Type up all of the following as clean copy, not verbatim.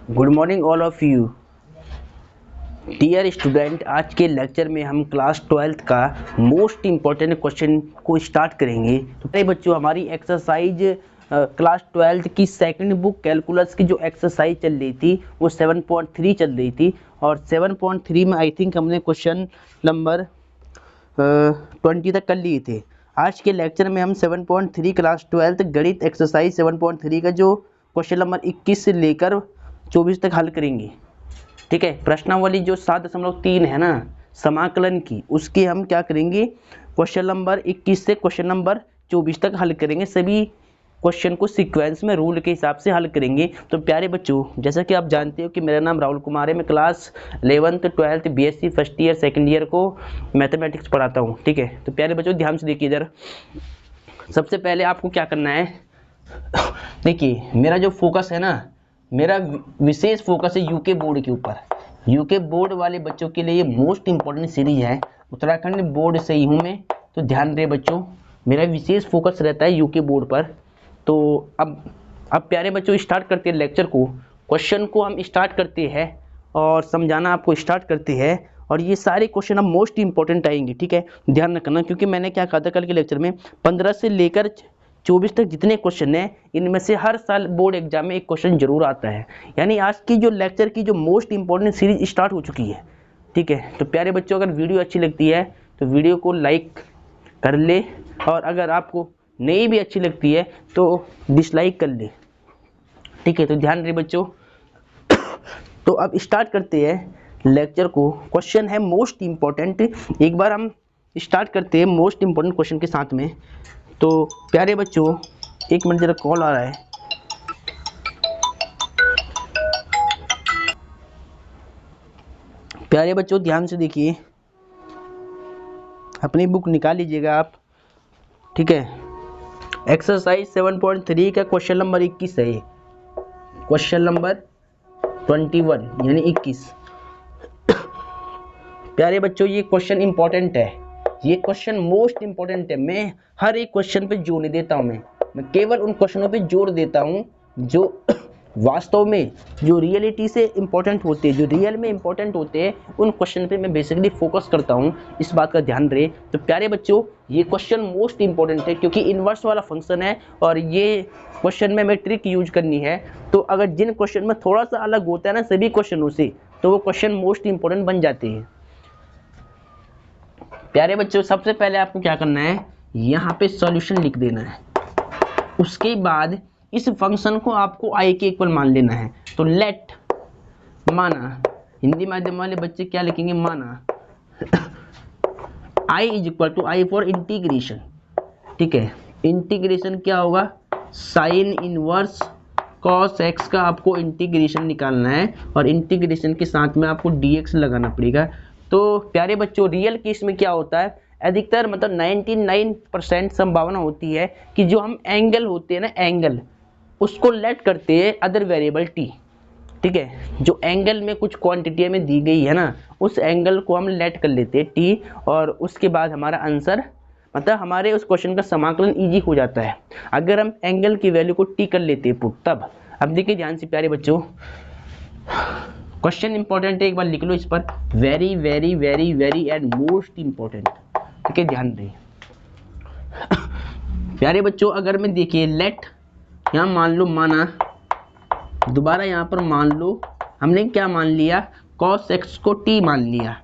Good morning all of you dear student. आज के lecture में हम क्लास 12th का मोस्ट इम्पॉर्टेंट क्वेश्चन को स्टार्ट करेंगे। तो पहले बच्चों, हमारी एक्सरसाइज क्लास 12th की सेकंड बुक कैलकुलस की जो एक्सरसाइज चल रही थी वो 7.3 चल रही थी, और 7.3 में आई थिंक हमने क्वेश्चन नंबर 20 तक कर लिए थे। आज के लेक्चर में हम 7.3 क्लास 12th गणित एक्सरसाइज 7.3 का जो क्वेश्चन नंबर 21 से लेकर 24 तक हल करेंगे। ठीक है, प्रश्नावली जो 7.3 है ना समाकलन की, उसकी हम क्या करेंगे, क्वेश्चन नंबर 21 से क्वेश्चन नंबर 24 तक हल करेंगे। सभी क्वेश्चन को सीक्वेंस में रूल के हिसाब से हल करेंगे। तो प्यारे बच्चों, जैसा कि आप जानते हो कि मेरा नाम राहुल कुमार है, मैं class 11th 12th BSc first year second year को मैथमेटिक्स पढ़ाता हूँ। ठीक है, तो प्यारे बच्चों ध्यान से देखिए इधर। सबसे पहले आपको क्या करना है, देखिए मेरा जो फोकस है ना, मेरा विशेष फोकस है यूके बोर्ड के ऊपर। यूके बोर्ड वाले बच्चों के लिए ये मोस्ट इंपॉर्टेंट सीरीज है। उत्तराखंड बोर्ड से ही हूँ मैं, तो ध्यान रहे बच्चों, मेरा विशेष फोकस रहता है यूके बोर्ड पर। तो अब प्यारे बच्चों स्टार्ट करते हैं लेक्चर को। क्वेश्चन को हम स्टार्ट करते हैं और समझाना आपको स्टार्ट करते हैं, और ये सारे क्वेश्चन अब मोस्ट इंपॉर्टेंट आएंगे। ठीक है, ध्यान रखना, क्योंकि मैंने क्या कहा था कल के लेक्चर में, 15 से लेकर 24 तक जितने क्वेश्चन हैं इनमें से हर साल बोर्ड एग्जाम में एक क्वेश्चन जरूर आता है। यानी आज की जो लेक्चर की जो मोस्ट इंपॉर्टेंट सीरीज स्टार्ट हो चुकी है। ठीक है, तो प्यारे बच्चों अगर वीडियो अच्छी लगती है तो वीडियो को लाइक कर ले, और अगर आपको नहीं भी अच्छी लगती है तो डिसलाइक कर ले। ठीक है, तो ध्यान रहे बच्चों। तो अब स्टार्ट करते हैं लेक्चर को। क्वेश्चन है मोस्ट इंपॉर्टेंट। एक बार हम स्टार्ट करते हैं मोस्ट इंपॉर्टेंट क्वेश्चन के साथ में। तो प्यारे बच्चों, एक मिनट जरा कॉल आ रहा है। प्यारे बच्चों ध्यान से देखिए, अपनी बुक निकाल लीजिएगा आप। ठीक है, एक्सरसाइज 7.3 का क्वेश्चन नंबर 21 है। क्वेश्चन नंबर 21 यानी 21। प्यारे बच्चों ये क्वेश्चन इंपॉर्टेंट है, ये क्वेश्चन मोस्ट इंपॉर्टेंट है। मैं हर एक क्वेश्चन पे जोर नहीं देता हूँ, मैं केवल उन क्वेश्चनों पे जोर देता हूँ जो वास्तव में जो रियलिटी से इंपॉर्टेंट होते हैं, जो रियल में इंपॉर्टेंट होते हैं, उन क्वेश्चन पे मैं बेसिकली फोकस करता हूँ। इस बात का ध्यान रहे। तो प्यारे बच्चों ये क्वेश्चन मोस्ट इंपॉर्टेंट है, क्योंकि इनवर्स वाला फंक्शन है और ये क्वेश्चन में हमें ट्रिक यूज करनी है। तो अगर जिन क्वेश्चन में थोड़ा सा अलग होता है ना सभी क्वेश्चनों से, तो वो क्वेश्चन मोस्ट इंपॉर्टेंट बन जाते हैं। प्यारे बच्चों सबसे पहले आपको क्या करना है, यहाँ पे सॉल्यूशन लिख देना है। उसके बाद इस फंक्शन को आपको आई के इक्वल मान लेना है। तो लेट माना, हिंदी माध्यम वाले बच्चे क्या लिखेंगे, माना I is equal to, I for integration. ठीक है, इंटीग्रेशन क्या होगा, साइन इनवर्स कॉस एक्स का आपको इंटीग्रेशन निकालना है, और इंटीग्रेशन के साथ में आपको dx लगाना पड़ेगा। तो प्यारे बच्चों रियल केस में क्या होता है, अधिकतर मतलब 99% संभावना होती है कि जो हम एंगल होते हैं ना, एंगल उसको लेट करते हैं अदर वेरिएबल t। ठीक है, जो एंगल में कुछ क्वांटिटी हमें दी गई है ना, उस एंगल को हम लेट कर लेते हैं t, और उसके बाद हमारा आंसर मतलब हमारे उस क्वेश्चन का समाकलन इजी हो जाता है अगर हम एंगल की वैल्यू को t कर लेते हैं पुट तब। अब देखिए ध्यान से प्यारे बच्चों, क्वेश्चन इंपॉर्टेंट है, एक बार लिख लो इस पर, very very very very and most important. ठीक है, ध्यान रहे प्यारे बच्चों। अगर मैं देखिए लेट, यहाँ मान लो माना, दोबारा यहाँ पर मान लो, हमने क्या मान लिया, cos x को t मान लिया,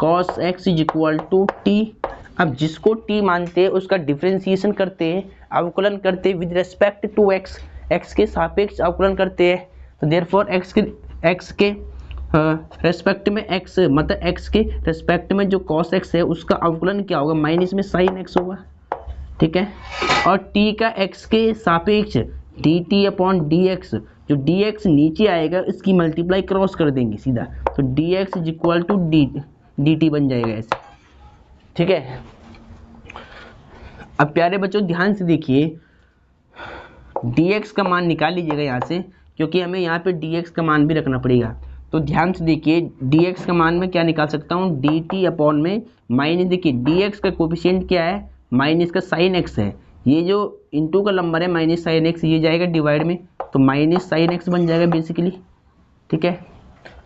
cos x is equal to t। अब जिसको t मानते हैं उसका डिफरेंशिएशन करते हैं, अवकलन करते हैं with respect to x, x के सापेक्ष अवकलन करते हैं। तो देयरफॉर x के रेस्पेक्ट में x, मतलब x के रेस्पेक्ट में जो cos x है उसका अवकलन क्या होगा, माइनस में sin x होगा। ठीक है, और t का x के सापेक्ष dt अपॉन dx, जो dx नीचे आएगा इसकी मल्टीप्लाई क्रॉस कर देंगे सीधा, तो dx is equal to dt बन जाएगा ऐसे। ठीक है, अब प्यारे बच्चों ध्यान से देखिए, dx का मान निकाल लीजिएगा यहाँ से, क्योंकि हमें यहाँ पे dx का मान भी रखना पड़ेगा। तो ध्यान से देखिए, dx का मान मैं क्या निकाल सकता हूँ, dt अपॉन में माइनस, देखिए dx का कोफिशिएंट क्या है, माइनस का साइन x है, ये जो इंटू का नंबर है माइनस साइन x, ये जाएगा डिवाइड में, तो माइनस साइन एक्स बन जाएगा बेसिकली, ठीक है।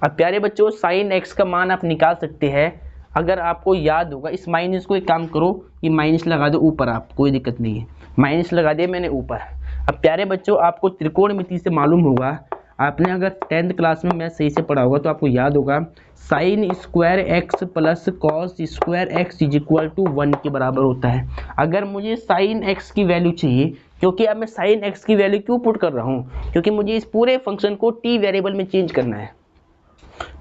अब प्यारे बच्चों साइन एक्स का मान आप निकाल सकते हैं, अगर आपको याद होगा इस माइनस को एक काम करो, ये माइनस लगा दो ऊपर, आप कोई दिक्कत नहीं है, माइनस लगा दिया मैंने ऊपर। अब प्यारे बच्चों आपको त्रिकोणमिति से मालूम होगा, आपने अगर 10th क्लास में मैथ सही से पढ़ा होगा तो आपको याद होगा sine square x plus cos square x is equal to 1 के बराबर होता है। अगर मुझे साइन एक्स की वैल्यू चाहिए, क्योंकि अब मैं साइन एक्स की वैल्यू क्यों पुट कर रहा हूँ, क्योंकि मुझे इस पूरे फंक्शन को टी वेरिएबल में चेंज करना है,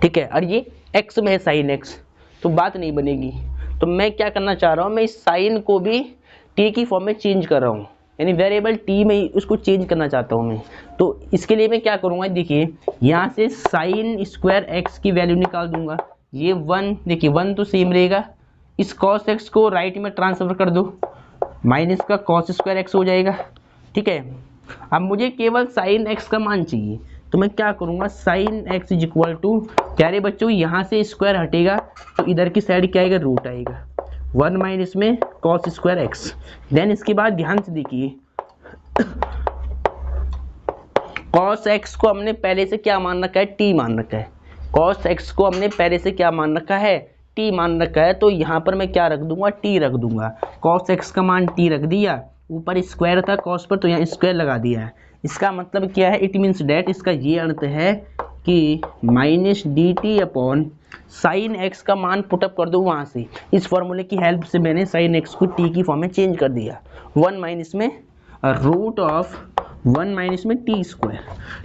ठीक है, और ये एक्स में है साइन एक्स, तो बात नहीं बनेगी। तो मैं क्या करना चाह रहा हूँ, मैं इस साइन को भी टी की फॉर्म में चेंज कर रहा हूँ, यानी वेरिएबल टी में ही उसको चेंज करना चाहता हूँ मैं। तो इसके लिए मैं क्या करूँगा, देखिए यहाँ से साइन स्क्वायर एक्स की वैल्यू निकाल दूंगा, ये 1, देखिए 1 तो सेम रहेगा, इस कॉस एक्स को राइट में ट्रांसफर कर दो, माइनस का कॉस स्क्वायर एक्स हो जाएगा, ठीक है। अब मुझे केवल साइन एक्स का मान चाहिए, तो मैं क्या करूँगा, sine x is equal to, प्यारे बच्चों यहाँ से स्क्वायर हटेगा तो इधर की साइड क्या आएगा, रूट आएगा, 1 माइनस में कॉस स्क्वायर एक्स। देन इसके बाद ध्यान से देखिए कॉस एक्स को हमने पहले से क्या मान रखा है, टी मान रखा है, कॉस एक्स को हमने पहले से क्या मान रखा है, टी मान रखा है, तो यहाँ पर मैं क्या रख दूंगा, टी रख दूंगा। कॉस एक्स का मान टी रख दिया, ऊपर स्क्वायर था कॉस पर तो यहाँ स्क्वायर लगा दिया है। इसका मतलब क्या है, इट मीन्स डैट, इसका ये अर्थ है कि minus D t upon sine x का मान पुटअप कर दो वहाँ से, इस फॉर्मूले की हेल्प से मैंने साइन एक्स को टी की फॉर्म में चेंज कर दिया, 1 माइनस में रूट ऑफ 1 माइनस में टी स्क्वायर,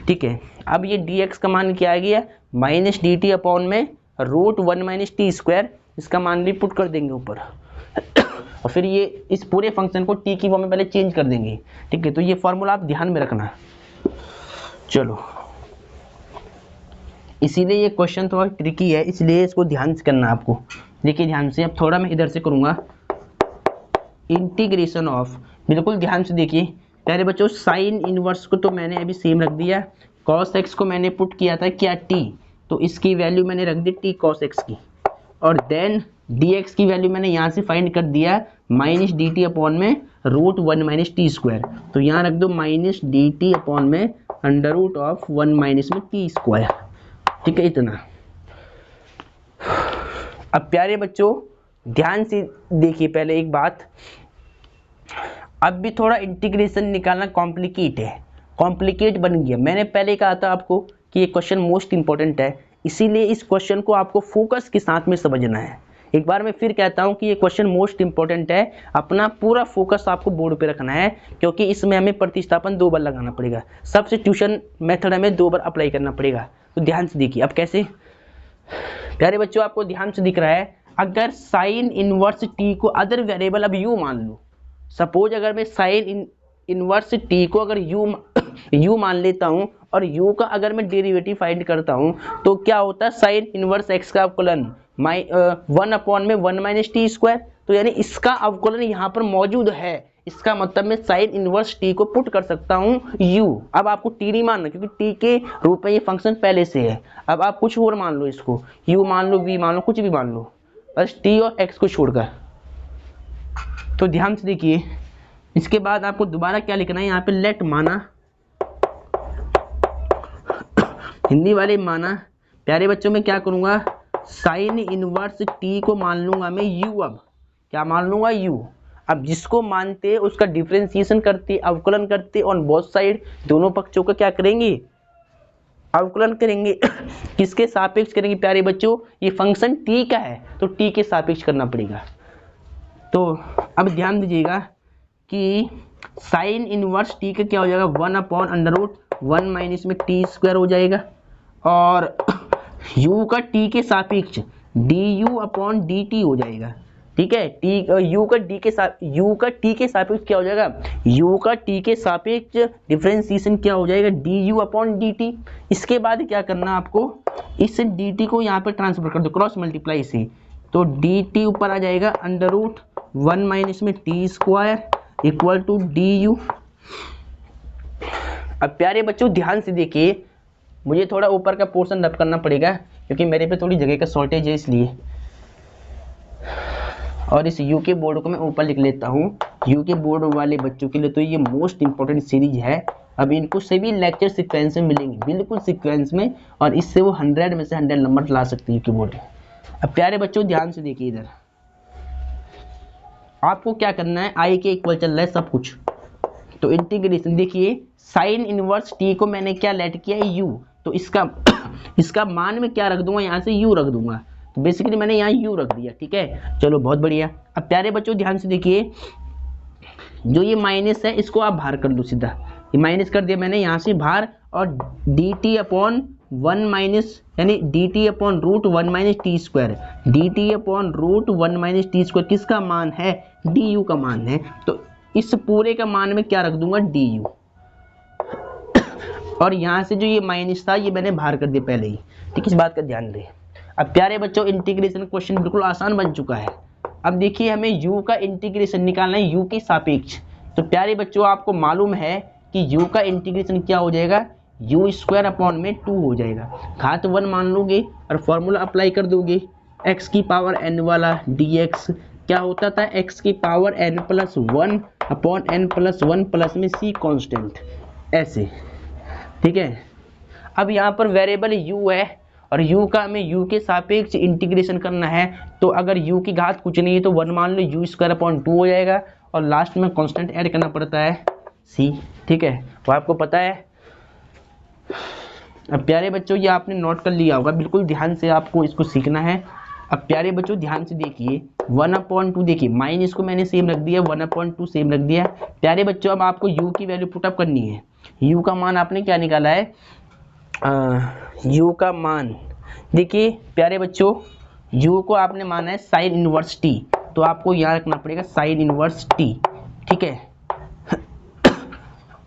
ठीक है। अब ये डी एक्स का मान क्या आ गया, माइनस डी टी अपॉन में रूट 1 माइनस टी स्क्वायर, इसका मान भी पुट कर देंगे ऊपर और फिर ये इस पूरे फंक्शन को टी की फॉर्म में पहले चेंज कर देंगे, ठीक है। तो ये फॉर्मूला आप ध्यान में रखना। चलो इसीलिए ये क्वेश्चन थोड़ा ट्रिकी है, इसलिए इसको ध्यान से करना आपको। देखिए ध्यान से, अब थोड़ा मैं इधर से करूँगा, इंटीग्रेशन ऑफ, बिल्कुल ध्यान से देखिए प्यारे बच्चों, साइन इनवर्स को तो मैंने अभी सेम रख दिया, कॉस एक्स को मैंने पुट किया था क्या, टी, तो इसकी वैल्यू मैंने रख दी टी कॉस एक्स की, और देन डी एक्स की वैल्यू मैंने यहाँ से फाइंड कर दिया माइनस डी टी अपॉन में रूट 1 माइनस टी स्क्वायर, तो यहाँ रख दो माइनस डी टी अपॉन में अंडर रूट ऑफ 1 माइनस में टी स्क्वायर, ठीक है, इतना। अब प्यारे बच्चों ध्यान से देखिए पहले एक बात, अब भी थोड़ा इंटीग्रेशन निकालना कॉम्प्लिकेट है, कॉम्प्लिकेट बन गया। मैंने पहले कहा था आपको कि ये क्वेश्चन मोस्ट इंपॉर्टेंट है, इसीलिए इस क्वेश्चन को आपको फोकस के साथ में समझना है। एक बार मैं फिर कहता हूँ कि ये क्वेश्चन मोस्ट इंपॉर्टेंट है, अपना पूरा फोकस आपको बोर्ड पे रखना है, क्योंकि इसमें हमें प्रतिस्थापन 2 बार लगाना पड़ेगा, सब्स्टिट्यूशन मेथड हमें 2 बार अप्लाई करना पड़ेगा। तो ध्यान से देखिए अब कैसे, प्यारे बच्चों आपको ध्यान से दिख रहा है, अगर साइन इनवर्स टी को अदर वेरिएबल अब यू मान लो, सपोज अगर मैं साइन इनवर्स टी को अगर यू मान लेता हूँ और यू का अगर मैं डेरिवेटिव फाइंड करता हूँ, तो क्या होता है, साइन इनवर्स एक्स का अवकलन 1 अपॉन में 1 माइनस टी स्क्वायर, तो यानी इसका अवकलन यहाँ पर मौजूद है, इसका मतलब मैं साइन इनवर्स टी को पुट कर सकता हूँ u। अब आपको टी नहीं मानना, क्योंकि टी के रूप में ये फंक्शन पहले से है, अब आप कुछ और मान लो, इसको u मान लो, v मान लो, कुछ भी मान लो, बस t और x को छोड़कर। तो ध्यान से देखिए, इसके बाद आपको दोबारा क्या लिखना है, यहाँ पे लेट माना, हिंदी वाले माना, प्यारे बच्चों में क्या करूँगा, साइन इनवर्स टी को मान लूंगा मैं u, अब क्या मान लूंगा u। अब जिसको मानते उसका डिफरेंशिएशन करते, अवकलन करते ऑन बोथ साइड, दोनों पक्षों का क्या करेंगे, अवकलन करेंगे किसके सापेक्ष करेंगे प्यारे बच्चों, ये फंक्शन t का है तो t के सापेक्ष करना पड़ेगा। तो अब ध्यान दीजिएगा कि साइन इनवर्स टी का क्या हो जाएगा, 1 अपॉन अंडर रूट 1 माइनस में टी स्क्वायर हो जाएगा, और u का t के सापेक्ष du अपॉन dt हो जाएगा, ठीक है। u का t के सापेक्ष क्या हो जाएगा, u का t के सापेक्ष डिफरेंशिएशन क्या हो जाएगा, du अपॉन dt। इसके बाद क्या करना आपको, इस dt को यहाँ पे ट्रांसफर कर दो क्रॉस मल्टीप्लाई से, तो dt ऊपर आ जाएगा अंडर रूट 1 माइनस में t square equal to du। अब प्यारे बच्चों ध्यान से देखिए, मुझे थोड़ा ऊपर का पोर्शन रब करना पड़ेगा क्योंकि मेरे पे थोड़ी जगह का शॉर्टेज है, इसलिए और इस यू के बोर्ड को मैं ऊपर लिख लेता हूँ। यू के बोर्ड वाले बच्चों के लिए तो ये मोस्ट इंपॉर्टेंट सीरीज है। अब इनको सभी लेक्चर सीक्वेंस में मिलेंगे, बिल्कुल सीक्वेंस में, और इससे वो 100 में से 100 नंबर ला सकते हैं यू के बोर्ड। अब प्यारे बच्चों ध्यान से देखिए, इधर आपको क्या करना है, आई के इक्वल चल रहा है सब कुछ, तो इंटीग्रेशन देखिए, साइन इनवर्स टी को मैंने क्या लेट किया है यू, तो इसका मान मैं क्या रख दूंगा, यहाँ से यू रख दूंगा, तो बेसिकली मैंने यहाँ यू रख दिया। ठीक है, चलो बहुत बढ़िया। अब प्यारे बच्चों ध्यान से देखिए, जो ये माइनस है इसको आप बाहर कर लो, सीधा ये माइनस कर दिया मैंने यहाँ से बाहर, और डी टी अपॉन 1 माइनस, यानी d t upon root 1 minus t square, d t upon root 1 minus t square किसका मान है, डी यू का मान है, तो इस पूरे का मान में क्या रख दूंगा, डी यू, और यहाँ से जो ये माइनस था ये मैंने बाहर कर दिया पहले ही। ठीक है, इस बात का ध्यान रहे। अब प्यारे बच्चों इंटीग्रेशन क्वेश्चन बिल्कुल आसान बन चुका है। अब देखिए हमें u का इंटीग्रेशन निकालना है u के सापेक्ष, तो प्यारे बच्चों आपको मालूम है कि u का इंटीग्रेशन क्या हो जाएगा, यू स्क्वायर अपॉन में 2 हो जाएगा, घात 1 मान लोगे और फॉर्मूला अप्लाई कर दोगे, x की पावर n वाला dx क्या होता था, x की power n plus 1 upon n plus 1 plus में c कांस्टेंट, ऐसे। ठीक है, अब यहाँ पर वेरिएबल u है और u का हमें u के सापेक्ष इंटीग्रेशन करना है, तो अगर u की घात कुछ नहीं है तो 1 मान लो, यू स्क्वायर अपॉन 2 हो जाएगा, और लास्ट में कांस्टेंट ऐड करना पड़ता है c। ठीक है, तो आपको पता है। अब प्यारे बच्चों ये आपने नोट कर लिया होगा, बिल्कुल ध्यान से आपको इसको सीखना है। अब प्यारे बच्चों ध्यान से देखिए, 1/2 देखिए, माइनस को मैंने सेम रख दिया, 1/2 सेम रख दिया। प्यारे बच्चों अब आपको u की वैल्यू पुटअप करनी है। u का मान आपने क्या निकाला है, u का मान देखिए प्यारे बच्चों, u को आपने माना है साइन इनवर्स t, तो आपको यहाँ रखना पड़ेगा साइन इनवर्स t। ठीक है,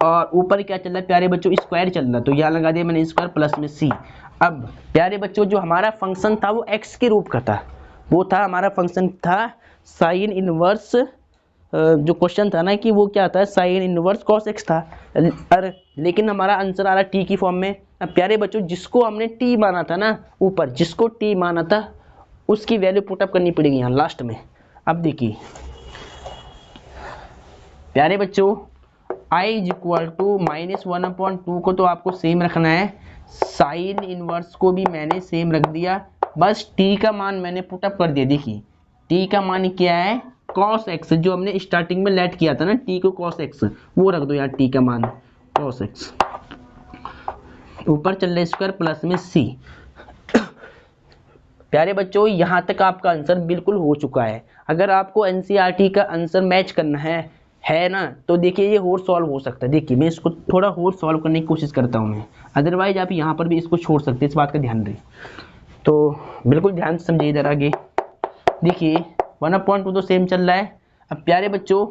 और ऊपर क्या चल रहा है प्यारे बच्चों, स्क्वायर चल रहा है, तो यहाँ लगा दिया मैंने स्क्वायर प्लस में c। अब प्यारे बच्चों जो हमारा फंक्शन था वो x के रूप का था, वो था हमारा फंक्शन था साइन इनवर्स, जो क्वेश्चन था ना कि वो क्या था, साइन इनवर्स कॉस x था, लेकिन हमारा आंसर आ रहा t की फॉर्म में। अब प्यारे बच्चों जिसको हमने t माना था ना, ऊपर जिसको t माना था उसकी वैल्यू पुटअप करनी पड़ेगी यहाँ लास्ट में। अब देखिए प्यारे बच्चों i इज इक्वल टू -1/2 को तो आपको सेम रखना है, साइन इनवर्स को भी मैंने सेम रख दिया, बस t का मान मैंने पुटअप कर दिया। देखिए t का मान क्या है, cos x, जो हमने स्टार्टिंग में लेट किया था ना t को cos x, वो रख दो यहाँ t का मान cos x, ऊपर चल रहा है स्क्वायर प्लस में c। प्यारे बच्चों यहाँ तक आपका आंसर बिल्कुल हो चुका है। अगर आपको एनसीईआरटी का आंसर मैच करना है ना, तो देखिए ये और सॉल्व हो सकता है। देखिए मैं इसको थोड़ा और सॉल्व करने की कोशिश करता हूँ मैं, अदरवाइज आप यहाँ पर भी इसको छोड़ सकते हैं, इस बात का ध्यान रहे। तो बिल्कुल ध्यान से समझिए इधर आगे। देखिए 1/2 तो सेम चल रहा है। अब प्यारे बच्चों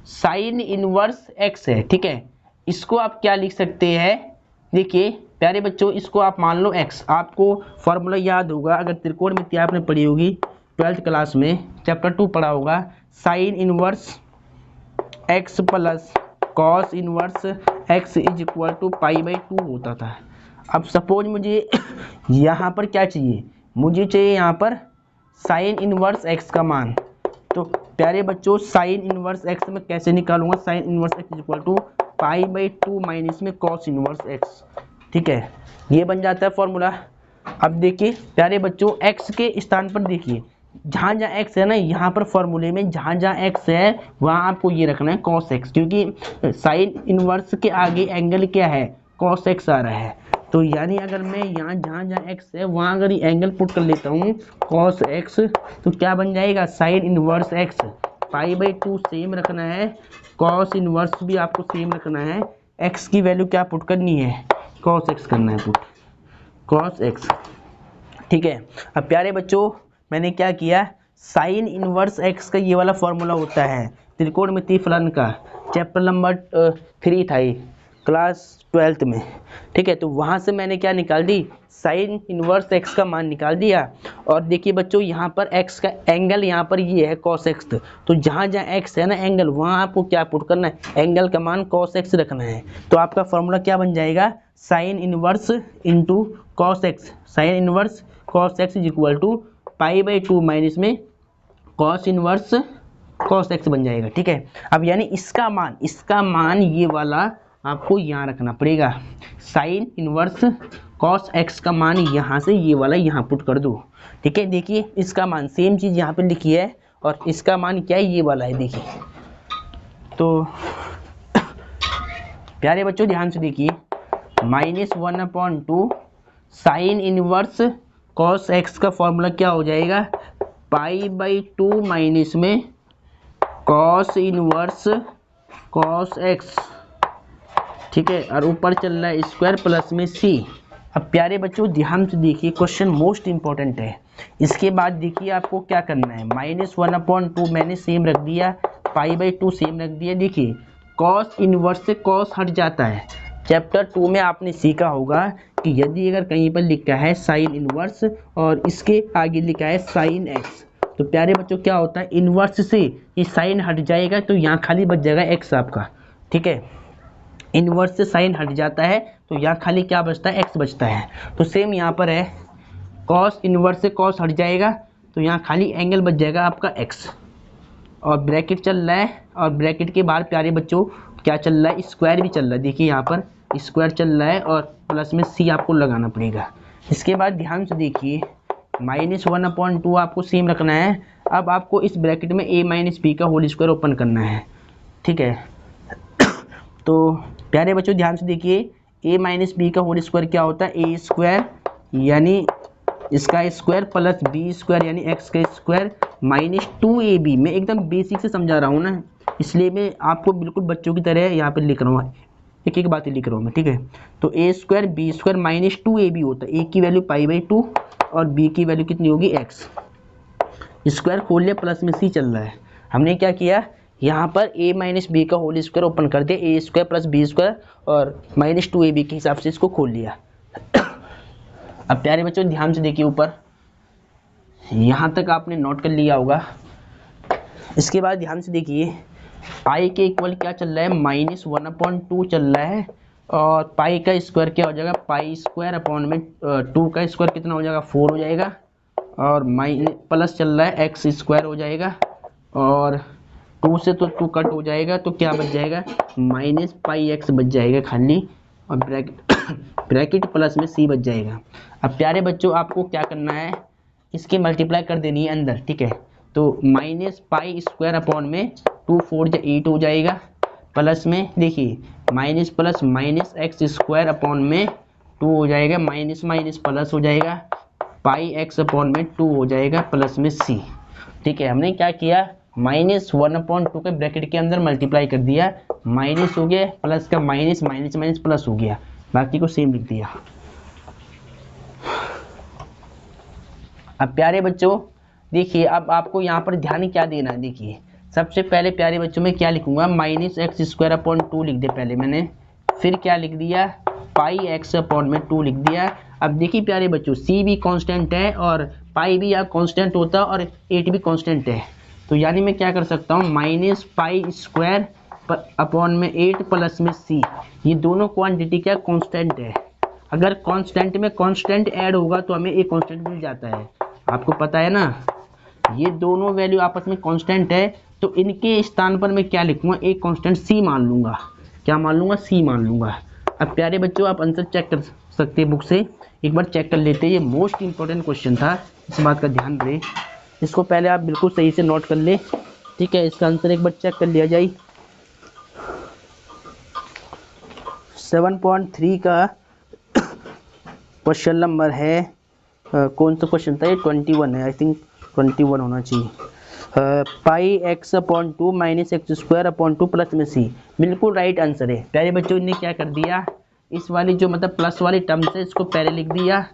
साइन इनवर्स x है, ठीक है, इसको आप क्या लिख सकते हैं, देखिए प्यारे बच्चों इसको आप मान लो x, आपको फॉर्मूला याद होगा, अगर त्रिकोणमिति आपने पढ़ी होगी 12th क्लास में, चैप्टर 2 पढ़ा होगा, sine inverse x plus cos inverse x is equal to π/2 होता था। अब सपोज मुझे यहाँ पर क्या चाहिए, मुझे चाहिए यहाँ पर साइन इनवर्स x का मान, तो प्यारे बच्चों साइन इनवर्स x मैं कैसे निकालूंगा, sine inverse x is equal to π/2 minus में कॉस इनवर्स x। ठीक है, ये बन जाता है फॉर्मूला। अब देखिए प्यारे बच्चों x के स्थान पर देखिए, जहाँ जहाँ x है ना, यहाँ पर फॉर्मूले में जहाँ जहाँ x है वहाँ आपको ये रखना है cos x, क्योंकि साइन इनवर्स के आगे एंगल क्या है, cos x आ रहा है, तो यानी अगर मैं यहाँ जहाँ जहाँ x है वहाँ अगर ये एंगल पुट कर लेता हूँ cos x, तो क्या बन जाएगा, साइन इनवर्स x, π/2 सेम रखना है, cos इनवर्स भी आपको सेम रखना है, x की वैल्यू क्या पुट करनी है, cos x करना है पुट, cos x। ठीक है, अब प्यारे बच्चों मैंने क्या किया, साइन इनवर्स x का ये वाला फॉर्मूला होता है त्रिकोणमिति फलन का, चैप्टर नंबर 3 था ये क्लास 12th में। ठीक है, तो वहाँ से मैंने क्या निकाल दी, साइन इनवर्स x का मान निकाल दिया। और देखिए बच्चों यहाँ पर x का एंगल यहाँ पर ये है cos x, तो जहाँ जहाँ x है ना एंगल, वहाँ आपको क्या पुट करना है, एंगल का मान cos x रखना है। तो आपका फॉर्मूला क्या बन जाएगा, sine inverse into cos x, sine inverse cos x is equal to π/2 minus में कॉस इनवर्स कॉस एक्स बन जाएगा। ठीक है, अब यानी इसका मान ये वाला आपको यहाँ रखना पड़ेगा। साइन इनवर्स कॉस एक्स का मान यहाँ से ये वाला यहाँ पुट कर दो। ठीक है, देखिए इसका मान सेम चीज़ यहाँ पे लिखी है और इसका मान क्या है, ये वाला है। देखिए तो प्यारे बच्चों ध्यान से देखिए, -1/2 साइन इनवर्स कॉस एक्स का फॉर्मूला क्या हो जाएगा, π/2 माइनस में कॉस इनवर्स कॉस एक्स। ठीक है, और ऊपर चल रहा है स्क्वायर प्लस में सी। अब प्यारे बच्चों ध्यान से देखिए, क्वेश्चन मोस्ट इंपॉर्टेंट है। इसके बाद देखिए आपको क्या करना है, -1/2 मैंने सेम रख दिया, π/2 सेम रख दिया। देखिए कॉस इनवर्स से कॉस हट जाता है। चैप्टर 2 में आपने सीखा होगा कि यदि अगर कहीं पर लिखा है साइन इनवर्स और इसके आगे लिखा है साइन एक्स, तो प्यारे बच्चों क्या होता है, इनवर्स से ये साइन हट जाएगा तो यहाँ खाली बच जाएगा एक्स आपका। ठीक है, इनवर्स से साइन हट जाता है तो यहाँ खाली क्या बचता है, एक्स बचता है। तो सेम यहाँ पर है, कॉस इनवर्स से कॉस हट जाएगा तो यहाँ खाली एंगल बच जाएगा आपका एक्स, और ब्रैकेट चल रहा है, और ब्रैकेट के बाहर प्यारे बच्चों क्या चल रहा है, स्क्वायर भी चल रहा है। देखिए यहाँ पर स्क्वायर चल रहा है और प्लस में सी आपको लगाना पड़ेगा। इसके बाद ध्यान से देखिए, -1/2 आपको सेम रखना है। अब आपको इस ब्रैकेट में a-b का होल स्क्वायर ओपन करना है। ठीक है, तो प्यारे बच्चों ध्यान से देखिए, a-b का होल स्क्वायर क्या होता है, a स्क्वायर यानी इसका स्क्वायर प्लस b स्क्वायर यानी x का स्क्वायर -2ab। मैं एकदम बेसिक से समझा रहा हूँ ना, इसलिए मैं आपको बिल्कुल बच्चों की तरह यहाँ पे लिख रहा हूँ, एक एक बातें लिख रहा हूँ मैं। ठीक है, तो a square b square -2ab होता है। a की वैल्यू π/2 और b की वैल्यू कितनी होगी, x। स्क्वायर खोल लिया, प्लस में c चल रहा है। हमने क्या किया, यहाँ पर a-b का होल स्क्वायर ओपन कर दिया, a square plus b square और -2ab के हिसाब से इसको खोल लिया। अब प्यारे बच्चों ध्यान से देखिए, ऊपर यहाँ तक आपने नोट कर लिया होगा। इसके बाद ध्यान से देखिए, पाई के इक्वल क्या चल रहा है, -1/2 चल रहा है, और पाई का स्क्वायर क्या हो जाएगा, पाई स्क्वायर अपॉन में 2 का स्क्वायर कितना हो जाएगा, 4 हो जाएगा, और प्लस चल रहा है एक्स स्क्वायर हो जाएगा, और 2 से तो 2 कट हो जाएगा तो क्या बच जाएगा, -πx बच जाएगा खाली, और ब्रैकेट प्लस में सी बच जाएगा। अब प्यारे बच्चों आपको क्या करना है, इसके मल्टीप्लाई कर देनी है अंदर। ठीक है, तो -π² अपॉन में 2 4 8 हो जाएगा, प्लस में देखिए minus plus minus x square upon में 2 हो जाएगा, माइनस माइनस प्लस हो जाएगा, πx अपॉन में 2 हो जाएगा, प्लस में सी। ठीक है, हमने क्या किया, -1/2 के ब्रैकेट के अंदर मल्टीप्लाई कर दिया, माइनस हो गया, प्लस का माइनस, माइनस माइनस प्लस हो गया, बाकी को सेम लिख दिया। अब प्यारे बच्चों देखिए, अब आपको यहाँ पर ध्यान क्या देना है। देखिए सबसे पहले प्यारे बच्चों में क्या लिखूंगा, -x² अपॉन 2 लिख दिया पहले मैंने, फिर क्या लिख दिया, πx अपॉन में 2 लिख दिया। अब देखिए प्यारे बच्चों, c भी कांस्टेंट है और पाई भी यहाँ कांस्टेंट होता है और 8 भी कांस्टेंट है, तो यानी मैं क्या कर सकता हूँ, -π² अपॉन में 8 प्लस में c, ये दोनों क्वांटिटी क्या कांस्टेंट है। अगर कांस्टेंट में कांस्टेंट ऐड होगा तो हमें एक कांस्टेंट मिल जाता है, आपको पता है ना, ये दोनों वैल्यू आपस में कांस्टेंट है, तो इनके स्थान पर मैं क्या लिखूंगा, एक कांस्टेंट c मान लूंगा। क्या मान लूंगा, c मान लूंगा। अब प्यारे बच्चों आप आंसर चेक कर सकते हैं बुक से, एक बार चेक कर लेते हैं, ये मोस्ट इंपॉर्टेंट क्वेश्चन था, इस बात का ध्यान रहे, इसको पहले आप बिल्कुल सही से नोट कर ले। ठीक है, इसका आंसर एक बार चेक कर लिया जाए। 7.3 का क्वेश्चन नंबर है, कौन सा क्वेश्चन था ये, 21 है, आई थिंक 21 होना चाहिए। πx upon 2 minus x² upon 2 plus में c, बिल्कुल राइट आंसर है। प्यारे बच्चों ने क्या कर दिया, इस वाली जो मतलब प्लस वाली टर्म से इसको पहले लिख दिया,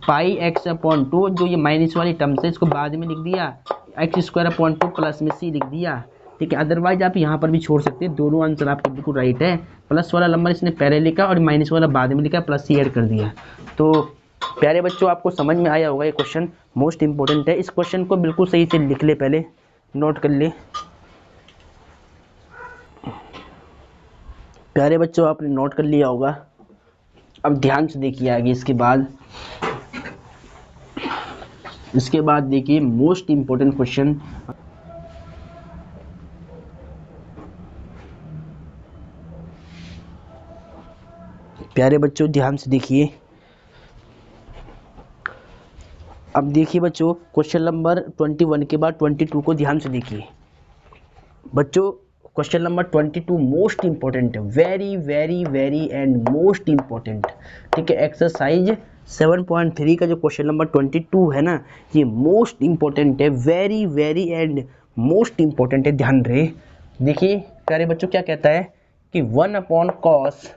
πx अपॉन 2, जो ये माइनस वाली टर्म से इसको बाद में लिख दिया, x² अपॉन 2 प्लस में c लिख दिया। ठीक है, अदरवाइज आप यहाँ पर भी छोड़ सकते हैं, दोनों आंसर आपके बिल्कुल राइट है। प्लस वाला नंबर इसने पहले लिखा और माइनस वाला बाद में लिखा, प्लस सी ऐड कर दिया। तो प्यारे बच्चों आपको समझ में आया होगा, ये क्वेश्चन मोस्ट इंपॉर्टेंट है। इस क्वेश्चन को बिल्कुल सही से लिख ले, पहले नोट कर ले। प्यारे बच्चों आपने नोट कर लिया होगा, अब ध्यान से देखिए आगे। इसके बाद देखिए मोस्ट इंपॉर्टेंट क्वेश्चन, प्यारे बच्चों ध्यान से देखिए। अब देखिए बच्चों, क्वेश्चन नंबर 21 के बाद 22 को ध्यान से देखिए। बच्चों क्वेश्चन नंबर 22 मोस्ट इंपॉर्टेंट है, very very very and most important. ठीक है, एक्सरसाइज 7.3 का जो क्वेश्चन नंबर 22 है ना, ये मोस्ट इंपॉर्टेंट है, very very and most important है, ध्यान रहे। देखिए प्यारे बच्चों क्या कहता है कि 1/cos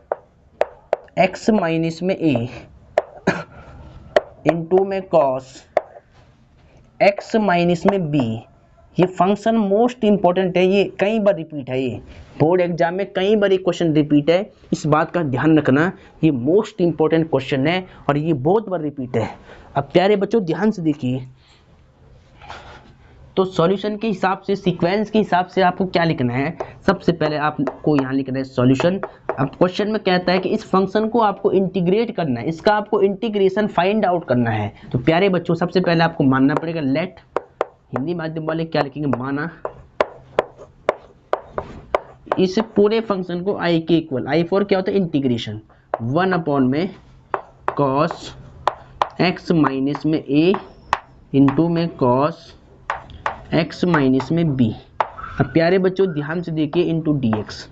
x माइनस में a इंटू में cos x माइनस में b, ये फंक्शन मोस्ट इंपॉर्टेंट है, ये कई बार रिपीट है, ये बोर्ड एग्जाम में कई बार ये क्वेश्चन रिपीट है, इस बात का ध्यान रखना, ये मोस्ट इंपॉर्टेंट क्वेश्चन है और ये बहुत बार रिपीट है। अब प्यारे बच्चों ध्यान से देखिए, तो सॉल्यूशन के हिसाब से, सीक्वेंस के हिसाब से आपको क्या लिखना है, सबसे पहले आपको यहाँ लिखना है सॉल्यूशन। अब क्वेश्चन में कहता है कि इस फंक्शन को आपको इंटीग्रेट करना है, इसका आपको इंटीग्रेशन फाइंड आउट करना है। तो प्यारे बच्चों सबसे पहले आपको मानना पड़ेगा लेट, हिंदी माध्यम वाले क्या लिखेंगे, माना इस पूरे फंक्शन को आई के इक्वल, आई फॉर क्या होता है इंटीग्रेशन, 1/cos x माइनस में a इंटू में cos x माइनस में b। अब प्यारे बच्चों ध्यान से देखिए इंटू dx।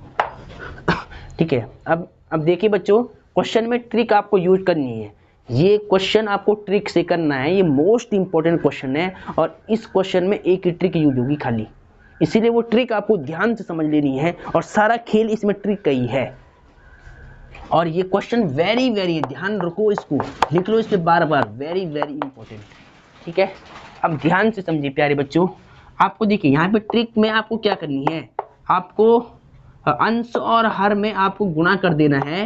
ठीक है, अब देखिए बच्चों, क्वेश्चन में ट्रिक आपको यूज करनी है, ये क्वेश्चन आपको ट्रिक से करना है, ये मोस्ट इंपॉर्टेंट क्वेश्चन है और इस क्वेश्चन में एक ही ट्रिक यूज होगी खाली, इसीलिए वो ट्रिक आपको ध्यान से समझ लेनी है और सारा खेल इसमें ट्रिक का ही है। और ये क्वेश्चन वेरी वेरी, ध्यान रखो, इसको लिख लो इस पे बार बार, वेरी वेरी इंपॉर्टेंट। ठीक है, अब ध्यान से समझिए प्यारे बच्चों, आपको देखिए यहाँ पे ट्रिक में आपको क्या करनी है, आपको अंश और हर में आपको गुणा कर देना है,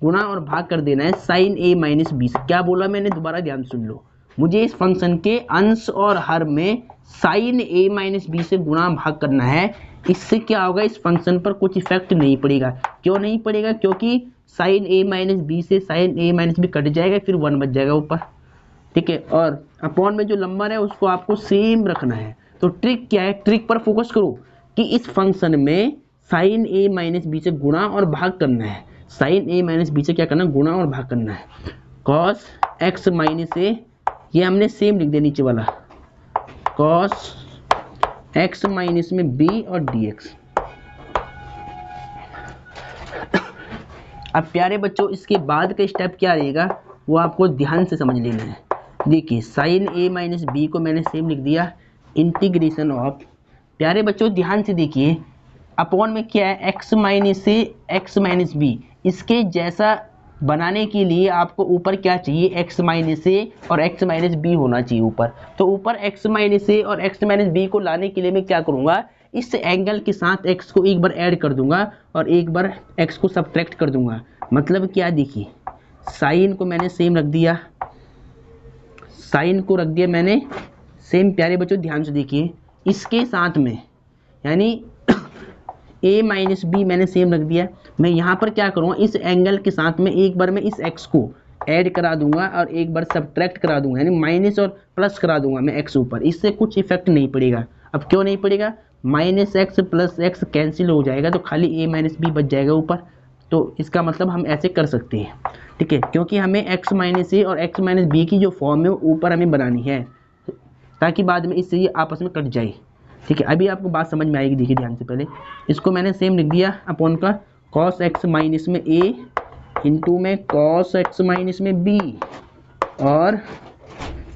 गुणा और भाग कर देना है साइन a माइनस बी से। क्या बोला मैंने, दोबारा ध्यान सुन लो, मुझे इस फंक्शन के अंश और हर में साइन a माइनस बी से गुणा भाग करना है। इससे क्या होगा, इस फंक्शन पर कुछ इफेक्ट नहीं पड़ेगा। क्यों नहीं पड़ेगा, क्योंकि साइन a माइनस बी से sine a minus b cut जाएगा, फिर 1 बच जाएगा ऊपर। ठीक है, और अपॉन में जो नंबर है उसको आपको सेम रखना है। तो ट्रिक क्या है, ट्रिक पर फोकस करो कि इस फंक्शन में साइन a माइनस बी से गुणा और भाग करना है, साइन a माइनस बी से क्या करना, गुणा और भाग करना है। cos x माइनस a, ये हमने सेम लिख दिया नीचे वाला, cos x माइनस में b और dx। अब प्यारे बच्चों इसके बाद का स्टेप क्या रहेगा वो आपको ध्यान से समझ लेना है। देखिए साइन a माइनस बी को मैंने सेम लिख दिया, इंटीग्रेशन ऑफ, प्यारे बच्चों ध्यान से देखिए, अपॉन में क्या है, x माइनस से x माइनस बी, इसके जैसा बनाने के लिए आपको ऊपर क्या चाहिए, x माइनस ए और x माइनस बी होना चाहिए ऊपर। तो ऊपर x माइनस ए और x माइनस बी को लाने के लिए मैं क्या करूँगा, इस एंगल के साथ x को एक बार ऐड कर दूंगा और एक बार x को सब्ट्रैक्ट कर दूंगा। मतलब क्या, देखिए साइन को मैंने सेम रख दिया, साइन को रख दिया मैंने सेम। प्यारे बच्चों ध्यान से देखिए, इसके साथ में यानी a माइनस बी मैंने सेम रख दिया। मैं यहाँ पर क्या करूँगा, इस एंगल के साथ में एक बार मैं इस x को ऐड करा दूंगा और एक बार सब्ट्रैक्ट करा दूंगा, यानी माइनस और प्लस करा दूंगा मैं x ऊपर, इससे कुछ इफेक्ट नहीं पड़ेगा। अब क्यों नहीं पड़ेगा, minus x plus x cancel हो जाएगा तो खाली a माइनस बी बच जाएगा ऊपर। तो इसका मतलब हम ऐसे कर सकते हैं। ठीक है, क्योंकि हमें x माइनस ए और x माइनस बी की जो फॉर्म है वो ऊपर हमें बनानी है, ताकि बाद में इससे ये आपस में कट जाए। ठीक है, अभी आपको बात समझ में आएगी। देखिए ध्यान से, पहले इसको मैंने सेम लिख दिया अपॉन का cos x माइनस में a इंटू में cos x माइनस में b और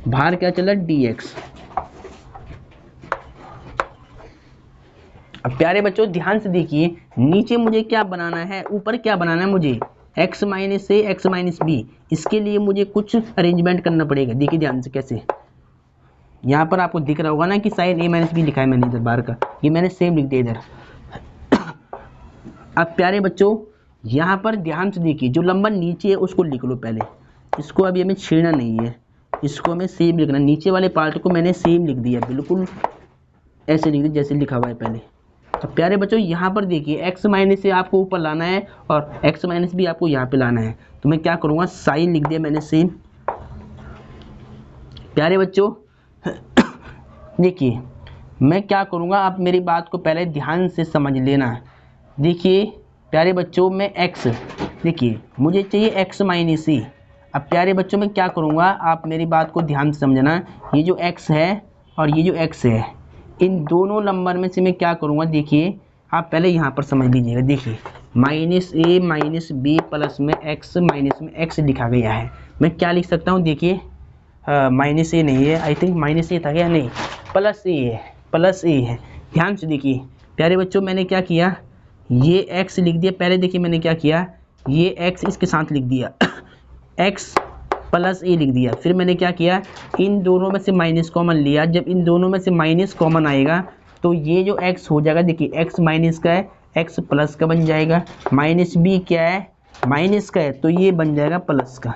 बाहर क्या चला dx। अब प्यारे बच्चों ध्यान से देखिए, नीचे मुझे क्या बनाना है, ऊपर क्या बनाना है मुझे, x माइनस से x माइनस बी। इसके लिए मुझे कुछ अरेंजमेंट करना पड़ेगा। देखिए ध्यान से कैसे, यहाँ पर आपको दिख रहा होगा ना कि साइन a माइनस बी लिखा है मैंने इधर बाहर का, ये मैंने सेम लिख दिया इधर। अब प्यारे बच्चों यहाँ पर ध्यान से देखिए, जो नंबर नीचे है उसको लिख लो पहले, इसको अभी हमें छेड़ना नहीं है, इसको हमें सेम लिखना। नीचे वाले पार्ट को मैंने सेम लिख दिया, बिल्कुल ऐसे लिख दिया जैसे लिखा हुआ है पहले। अब प्यारे बच्चों यहाँ पर देखिए, x माइनस से आपको ऊपर लाना है और x माइनस भी आपको यहाँ पे लाना है। तो मैं क्या करूँगा, साइन लिख दिया मैंने सेम। प्यारे बच्चों देखिए मैं क्या करूँगा, आप मेरी बात को पहले ध्यान से समझ लेना। देखिए प्यारे बच्चों, मैं x देखिए मुझे चाहिए x माइनस ए। अब प्यारे बच्चों मैं क्या करूँगा, आप मेरी बात को ध्यान से समझना। ये जो x है और ये जो x है, इन दोनों नंबर में से मैं क्या करूँगा, देखिए आप पहले यहाँ पर समझ लीजिएगा। देखिए minus A minus B plus में x माइनस में x लिखा गया है। मैं क्या लिख सकता हूँ, देखिए माइनस ए नहीं है, आई थिंक माइनस ए था क्या, नहीं प्लस ए है, प्लस ए है। ध्यान से देखिए प्यारे बच्चों मैंने क्या किया, ये x लिख दिया। पहले देखिए मैंने क्या किया, ये x इसके साथ लिख दिया x प्लस ए लिख दिया। फिर मैंने क्या किया, इन दोनों में से माइनस कॉमन लिया। जब इन दोनों में से माइनस कॉमन आएगा तो ये जो x हो जाएगा, देखिए x माइनस का है, x प्लस का बन जाएगा। माइनस b क्या है, माइनस का है, तो ये बन जाएगा प्लस का।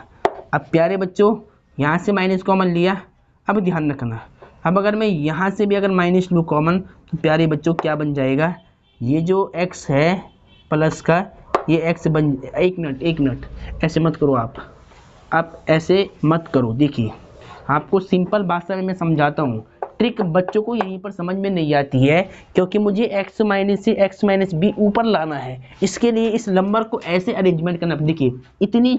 अब प्यारे बच्चों यहाँ से माइनस कॉमन लिया। अब ध्यान रखना, अब अगर मैं यहाँ से भी अगर माइनस लूँ कॉमन, तो प्यारे बच्चों क्या बन जाएगा, ये जो x है प्लस का, ये x बन, एक मिनट ऐसे मत करो आप ऐसे मत करो। देखिए आपको सिंपल भाषा में मैं समझाता हूँ। ट्रिक बच्चों को यहीं पर समझ में नहीं आती है, क्योंकि मुझे x माइनस से x माइनस बी ऊपर लाना है। इसके लिए इस नंबर को ऐसे अरेंजमेंट करना। देखिए इतनी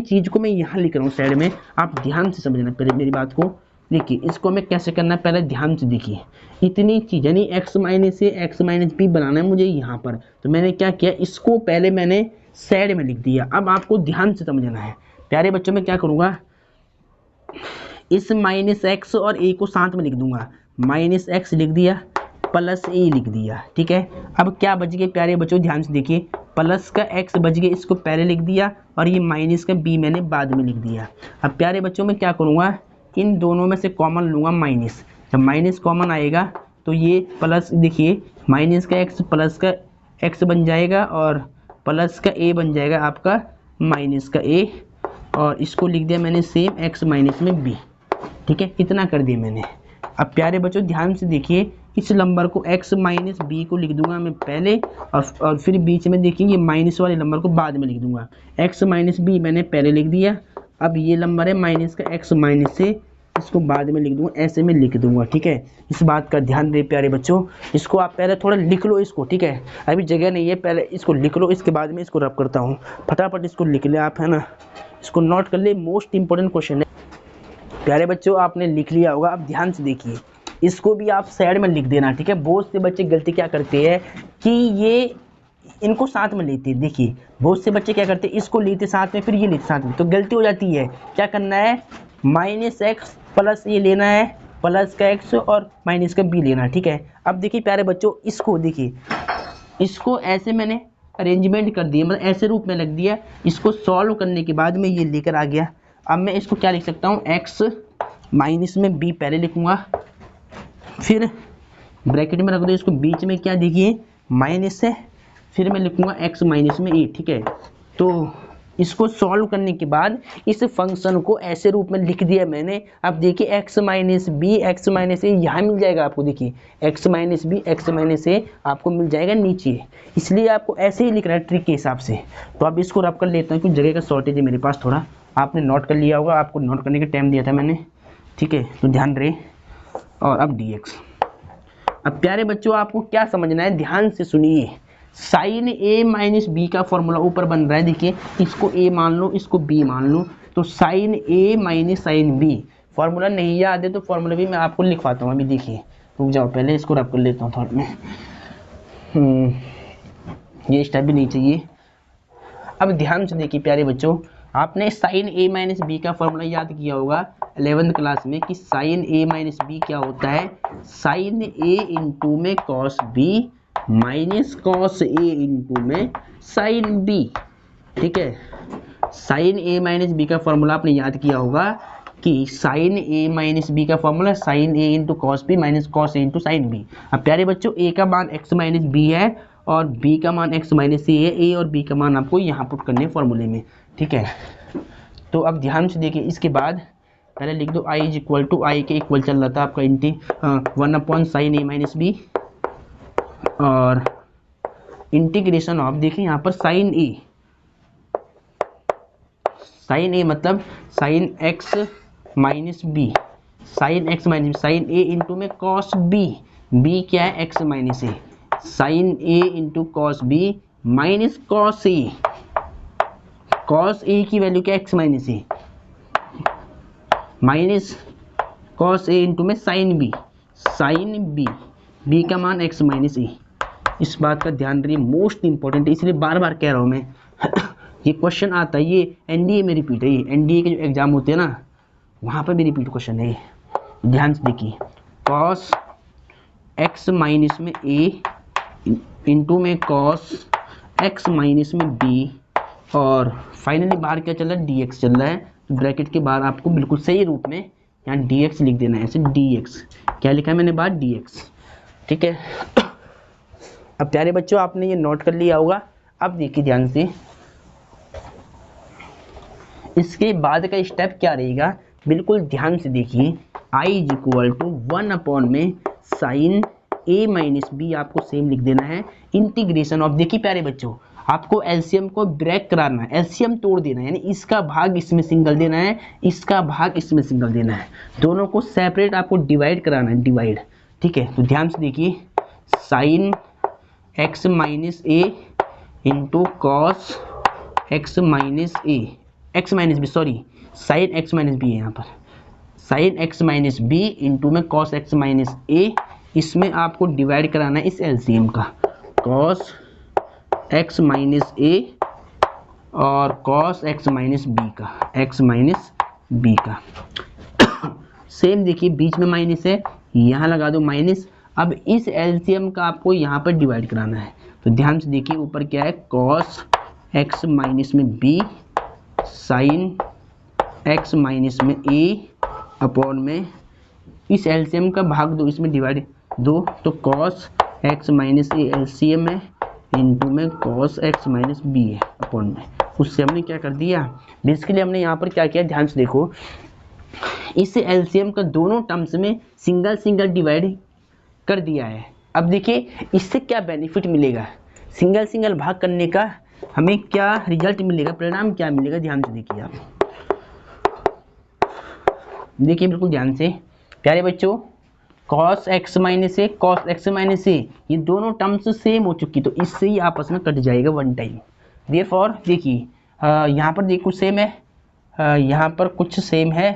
चीज़ को मैं यहाँ लिख रहा हूँ साइड में, आप ध्यान से समझना पहले मेरी बात को। देखिए इसको मैं कैसे करना है, पहले ध्यान से देखिए। इतनी चीज़ यानी x माइनस से x माइनस बी बनाना है मुझे यहाँ पर, तो मैंने क्या किया, इसको पहले मैंने साइड में लिख दिया। अब आपको ध्यान से समझना है प्यारे बच्चों, मैं क्या करूँगा, इस माइनस एक्स और ए को साथ में लिख दूंगा। माइनस एक्स लिख दिया, प्लस ए लिख दिया, ठीक है। अब क्या बच गए प्यारे बच्चों, ध्यान से देखिए, प्लस का एक्स बच गया, इसको पहले लिख दिया, और ये माइनस का बी मैंने बाद में लिख दिया। अब प्यारे बच्चों मैं क्या करूँगा, इन दोनों में से कॉमन लूँगा माइनस। जब माइनस कॉमन आएगा तो ये प्लस, देखिए माइनस का एक्स प्लस का एक्स बन जाएगा, और प्लस का ए बन जाएगा आपका माइनस का ए, और इसको लिख दिया मैंने सेम एक्स माइनस में बी, ठीक है। इतना कर दिया मैंने। अब प्यारे बच्चों ध्यान से देखिए, इस नंबर को x माइनस बी को लिख दूंगा मैं पहले, और फिर बीच में देखिए ये माइनस वाले नंबर को बाद में लिख दूंगा। x माइनस बी मैंने पहले लिख दिया। अब ये नंबर है माइनस का x माइनस से, इसको बाद में लिख दूंगा, ऐसे में लिख दूंगा, ठीक है। इस बात का ध्यान दे प्यारे बच्चों, इसको आप पहले थोड़ा लिख लो इसको, ठीक है। अभी जगह नहीं है, पहले इसको लिख लो, इसके बाद में इसको रब करता हूँ। फटाफट इसको लिख ले आप, है ना, इसको नोट कर ले, मोस्ट इंपॉर्टेंट क्वेश्चन है प्यारे बच्चों। आपने लिख लिया होगा, अब ध्यान से देखिए, इसको भी आप साइड में लिख देना, ठीक है। बहुत से बच्चे गलती क्या करते हैं कि ये इनको साथ में लेते हैं। देखिए बहुत से बच्चे क्या करते हैं, इसको लेते साथ में, फिर ये लेते साथ में, तो गलती हो जाती है। क्या करना है, माइनस एक्स प्लस ये लेना है, प्लस का एक्स और माइनस का बी लेना है, ठीक है। अब देखिए प्यारे बच्चों, इसको देखिए, इसको ऐसे मैंने अरेंजमेंट कर दिया, मतलब ऐसे रूप में रख दिया। इसको सॉल्व करने के बाद में ये लेकर आ गया। अब मैं इसको क्या लिख सकता हूँ, x माइनस में b पहले लिखूंगा, फिर ब्रैकेट में रख दो, इसको बीच में क्या देखिए माइनस है, फिर मैं लिखूंगा x माइनस में a, ठीक है। तो इसको सॉल्व करने के बाद इस फंक्शन को ऐसे रूप में लिख दिया मैंने। अब देखिए x minus B x minus A यहाँ मिल जाएगा आपको, देखिए x minus B x minus A आपको मिल जाएगा नीचे, इसलिए आपको ऐसे ही लिखना है ट्रिक के हिसाब से। तो अब इसको रब कर लेता हूँ, कुछ जगह का शॉर्टेज है मेरे पास थोड़ा, आपने नोट कर लिया होगा, आपको नोट करने का टाइम दिया था मैंने, ठीक है, तो ध्यान रहे। और अब dx। अब प्यारे बच्चों आपको क्या समझना है, ध्यान से सुनिए। साइन ए माइनस बी का फॉर्मूला ऊपर बन रहा है, देखिए इसको a मान लो, इसको b मान लो, तो sign A minus sine B. Formula नहीं याद है तो फॉर्मूला भी मैं आपको लिखवाता हूँ। अभी देखिए रुक जाओ, पहले इसको रब कर लेता हूँ थोड़ा में, ये स्टेप भी नहीं चाहिए। अब ध्यान से देखिए प्यारे बच्चों, आपने साइन ए माइनस बी का फॉर्मूला याद किया होगा 11th क्लास में, कि साइन ए माइनस बी क्या होता है, साइन ए इंटू में cos B minus cos A into में साइन बी, ठीक है। साइन ए माइनस बी का फॉर्मूला आपने याद किया होगा कि साइन ए माइनस बी का formula sine A into cos B minus cos A into sine B. अब प्यारे बच्चों ए का मान एक्स माइनस बी है और बी का मान एक्स माइनस ए है, ए और बी का मान आपको यहाँ पुट करने हैं फॉर्मूले में, ठीक है। तो अब ध्यान से देखिए, इसके बाद पहले लिख दो I is equal to, I के इक्वल चल रहा था आपका इंटी 1 साइन ए माइनस बी, और इंटीग्रेशन ऑफ, देखिए यहाँ पर साइन ए मतलब sine x minus B, sine x minus sine A into में कॉस बी, बी क्या है x minus A, sine A into cos B minus cos A, cos A की value क्या, x minus A, minus cos A into में sine b, sine b, b का मान x minus ए। इस बात का ध्यान रखिए, मोस्ट इंपॉर्टेंट है, इसलिए बार बार कह रहा हूँ मैं ये क्वेश्चन आता है, ये एनडीए में रिपीट है, ये एनडीए के जो एग्जाम होते हैं ना वहाँ पर भी रिपीट क्वेश्चन है ये, ध्यान से देखिए। कॉस एक्स माइनस में ए इंटू में कॉस एक्स माइनस में बी, और फाइनली बाहर क्या चल रहा है, डी एक्स चल रहा है। ब्रैकेट के बाहर आपको बिल्कुल सही रूप में यहाँ डी एक्स लिख देना है, ऐसे डी एक्स, क्या लिखा है मैंने बाहर, डी एक्स, ठीक है। अब प्यारे बच्चों आपने ये नोट कर लिया होगा। अब देखिए ध्यान से, इसके बाद का स्टेप क्या रहेगा, बिल्कुल ध्यान से देखिए। आई इज इक्वल टू 1 अपॉन में साइन ए माइनस बी, आपको सेम लिख देना है, इंटीग्रेशन ऑफ, देखिए प्यारे बच्चों आपको एलसीएम को ब्रेक कराना है, एलसीएम तोड़ देना है, यानी इसका भाग इसमें सिंगल देना है, इसका भाग इसमें सिंगल देना है, दोनों को सेपरेट आपको डिवाइड कराना है, डिवाइड, ठीक है। तो ध्यान से देखिए, sine x minus A into cos x minus A, x minus B, sorry sine x minus B है यहाँ पर, sine x minus B into में कॉस एक्स माइनस ए, इसमें आपको डिवाइड कराना है इस एलसीएम का, कॉस एक्स माइनस ए और कॉस एक्स माइनस बी का, एक्स माइनस बी का सेम देखिए बीच में माइनस है, यहाँ लगा दो माइनस। अब इस एलसीएम का आपको यहाँ पर डिवाइड कराना है, तो ध्यान से देखिए ऊपर क्या है, कॉस एक्स माइनस में बी साइन एक्स माइनस में ए अपॉन में इस एलसीएम का भाग दो, इसमें डिवाइड दो, तो cos x minus A LCM है इंटू में कॉस एक्स माइनस बी है अपॉन में, उससे हमने क्या कर दिया, बेसिकली हमने यहाँ पर क्या किया, ध्यान से देखो, इस एलसीएम का दोनों टर्म्स में सिंगल सिंगल डिवाइड कर दिया है। अब देखिए इससे क्या बेनिफिट मिलेगा, सिंगल सिंगल भाग करने का हमें क्या रिजल्ट मिलेगा, परिणाम क्या मिलेगा, ध्यान से देखिए आप, देखिए बिल्कुल ध्यान से प्यारे बच्चों, cos x माइनस ए, cos x माइनस ए, ये दोनों टर्म्स सेम हो चुकी, तो इससे ही आपस में कट जाएगा वन टाइम। देयरफॉर देखिए यहाँ पर देखो सेम है, यहाँ पर कुछ सेम है,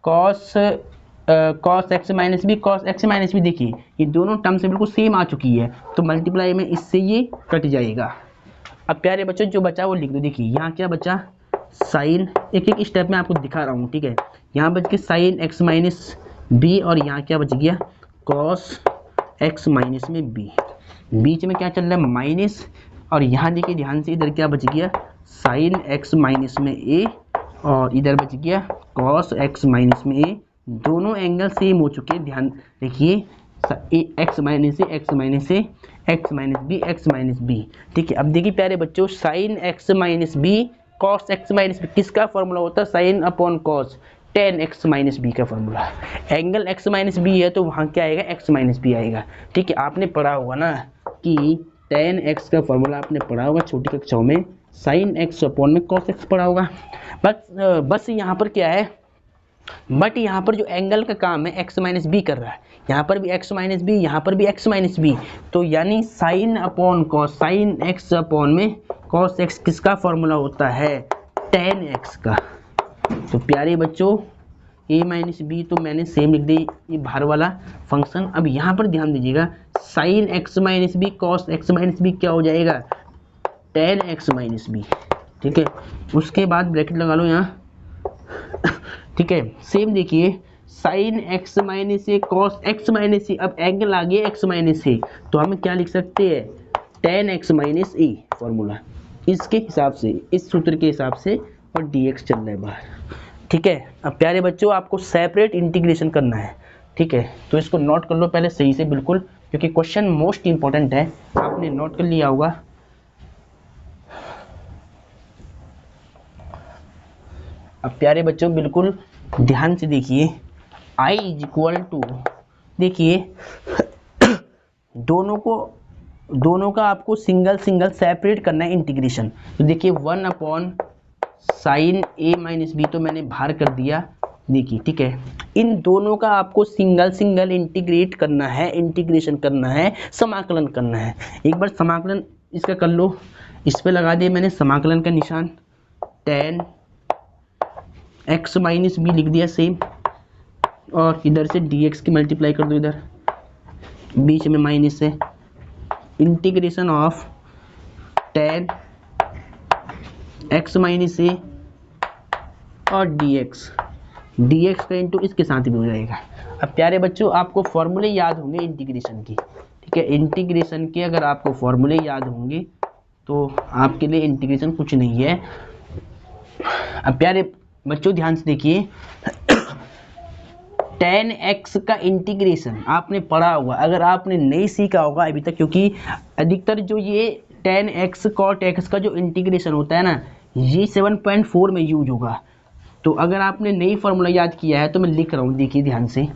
cos x minus b, cos x minus b, देखिए ये दोनों टर्म्स बिल्कुल सेम आ चुकी है, तो मल्टीप्लाई में इससे ये कट जाएगा। अब प्यारे बच्चों जो बचा वो लिख दो, देखिए यहाँ क्या बचा, साइन, एक एक स्टेप में आपको दिखा रहा हूँ, ठीक है। यहाँ बच के साइन एक्स माइनस बी, और यहाँ क्या बच गया, कॉस एक्स माइनस में बी, बीच में क्या चल रहा है, माइनस, और यहाँ देखिए ध्यान से इधर क्या बच गया, साइन एक्स माइनस में ए, और इधर बच गया कॉस एक्स माइनस में ए, दोनों एंगल सेम हो चुके हैं, ध्यान देखिए, x minus A, x minus A, x minus B, x minus B, ठीक है। अब देखिए प्यारे बच्चों, sine x minus B cos x minus B किसका फॉर्मूला होता है, sine upon cos, tan x minus B का formula, angle x minus B है तो वहाँ क्या आएगा, एक्स माइनस बी आएगा, ठीक है। आपने पढ़ा होगा ना कि टेन एक्स का फॉर्मूला आपने पढ़ा होगा छोटी कक्षाओं में, साइन एक्स अपॉन में कॉस एक्स पढ़ा होगा, बस यहाँ पर क्या है, बट यहाँ पर जो एंगल का काम है एक्स माइनस बी कर रहा है, यहाँ पर भी एक्स माइनस बी, यहाँ पर भी एक्स माइनस बी, तो यानी sign upon cos, sine x upon में कॉस एक्स किसका फॉर्मूला होता है, टेन एक्स का। तो प्यारे बच्चों ए माइनस बी तो मैंने सेम लिख दी, ये बाहर वाला फंक्शन। अब यहाँ पर ध्यान दीजिएगा, sine x minus B cos x minus b क्या हो जाएगा, टेन एक्स माइनस बी, ठीक है। उसके बाद ब्रैकेट लगा लो यहाँ, ठीक है। सेम देखिए, साइन एक्स माइनस ए कॉस एक्स माइनस ए, अब एंगल आ गया एक्स माइनस ए, तो हम क्या लिख सकते हैं, ten x minus a formula, इसके हिसाब से, इस सूत्र के हिसाब से, और डी एक्स चल रहा है बाहर, ठीक है। अब प्यारे बच्चों आपको सेपरेट इंटीग्रेशन करना है, ठीक है, तो इसको नोट कर लो पहले सही से बिल्कुल, क्योंकि क्वेश्चन मोस्ट इंपॉर्टेंट है, आपने नोट कर लिया होगा। अब प्यारे बच्चों बिल्कुल ध्यान से देखिए, आई इज इक्वल टू, देखिए दोनों का आपको सिंगल सिंगल सेपरेट करना है इंटीग्रेशन, तो देखिए 1 upon sine A minus b तो मैंने बाहर कर दिया, देखिए ठीक है। इन दोनों का आपको सिंगल सिंगल इंटीग्रेट करना है, इंटीग्रेशन करना है, समाकलन करना है। एक बार समाकलन इसका कर लो, इस पे लगा दिया मैंने समाकलन का निशान, टेन एक्स माइनस बी लिख दिया सेम, और इधर से डी एक्स की मल्टीप्लाई कर दो, इधर बीच में माइनस है, integration of tan x minus A और डी एक्स का इंटू इसके साथ भी हो जाएगा। अब प्यारे बच्चों आपको फॉर्मूले याद होंगे इंटीग्रेशन की, ठीक है, इंटीग्रेशन के अगर आपको फॉर्मूले याद होंगे तो आपके लिए इंटीग्रेशन कुछ नहीं है। अब प्यारे बच्चों ध्यान से देखिए, tan x का इंटीग्रेशन आपने पढ़ा होगा, अगर आपने नहीं सीखा होगा अभी तक, क्योंकि अधिकतर जो ये tan x cot x का जो इंटीग्रेशन होता है ना, ये 7.4 में यूज होगा। तो अगर आपने नई फार्मूला याद किया है तो मैं लिख रहा हूँ, देखिए ध्यान से,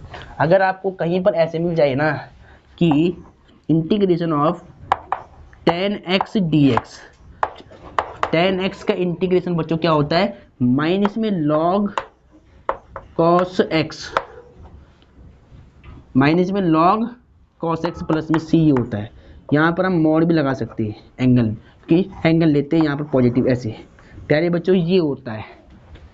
अगर आपको कहीं पर ऐसे मिल जाए ना कि integration of tan x dx, tan x का इंटीग्रेशन बच्चों क्या होता है, माइनस में log cos x, माइनस में log cos x प्लस में c होता है। यहाँ पर हम मॉड भी लगा सकते हैं एंगल, कि एंगल लेते हैं यहाँ पर पॉजिटिव, ऐसे प्यारे बच्चों ये होता है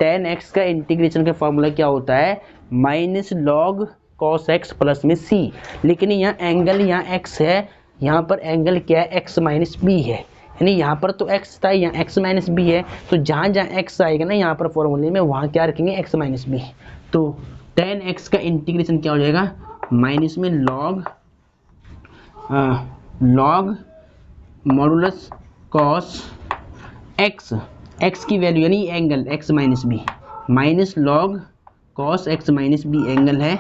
tan x का इंटीग्रेशन का फॉर्मूला क्या होता है, minus log cos x plus में c। लेकिन यहाँ एंगल, यहाँ x है, यहाँ पर एंगल क्या है, x माइनस बी है, यानी यहाँ पर तो x था, यहाँ x माइनस बी है, तो जहाँ जहाँ x आएगा ना यहाँ पर फॉर्मूले में, वहाँ क्या रखेंगे, x माइनस बी। तो tan x का इंटीग्रेशन क्या हो जाएगा, माइनस में log modulus cos x, x की वैल्यू यानी angle x minus b, minus log cos x minus b angle है,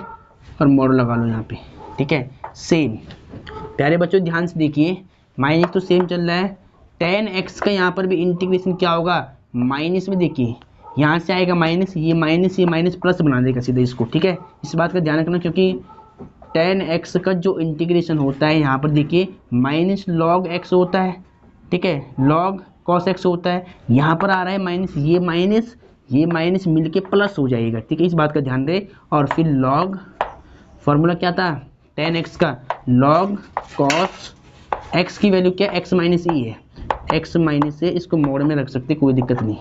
और मॉडल लगा लो यहाँ पे, ठीक है, सेम। प्यारे बच्चों ध्यान से देखिए, माइनस तो सेम चल रहा है, tan x का यहाँ पर भी इंटीग्रेशन क्या होगा, माइनस में, देखिए यहाँ से आएगा माइनस, ये माइनस प्लस बना देगा सीधे इसको, ठीक है, इस बात का ध्यान रखना, क्योंकि tan x का जो इंटीग्रेशन होता है यहाँ पर देखिए माइनस log x होता है, ठीक है, log cos x होता है, यहाँ पर आ रहा है माइनस, ये माइनस मिलके प्लस हो जाएगा, ठीक है, इस बात का ध्यान दे। और फिर log फॉर्मूला क्या था tan x का, log cos x की वैल्यू क्या, x माइनस ई है, x माइनस है, इसको मोड में रख सकते कोई दिक्कत नहीं,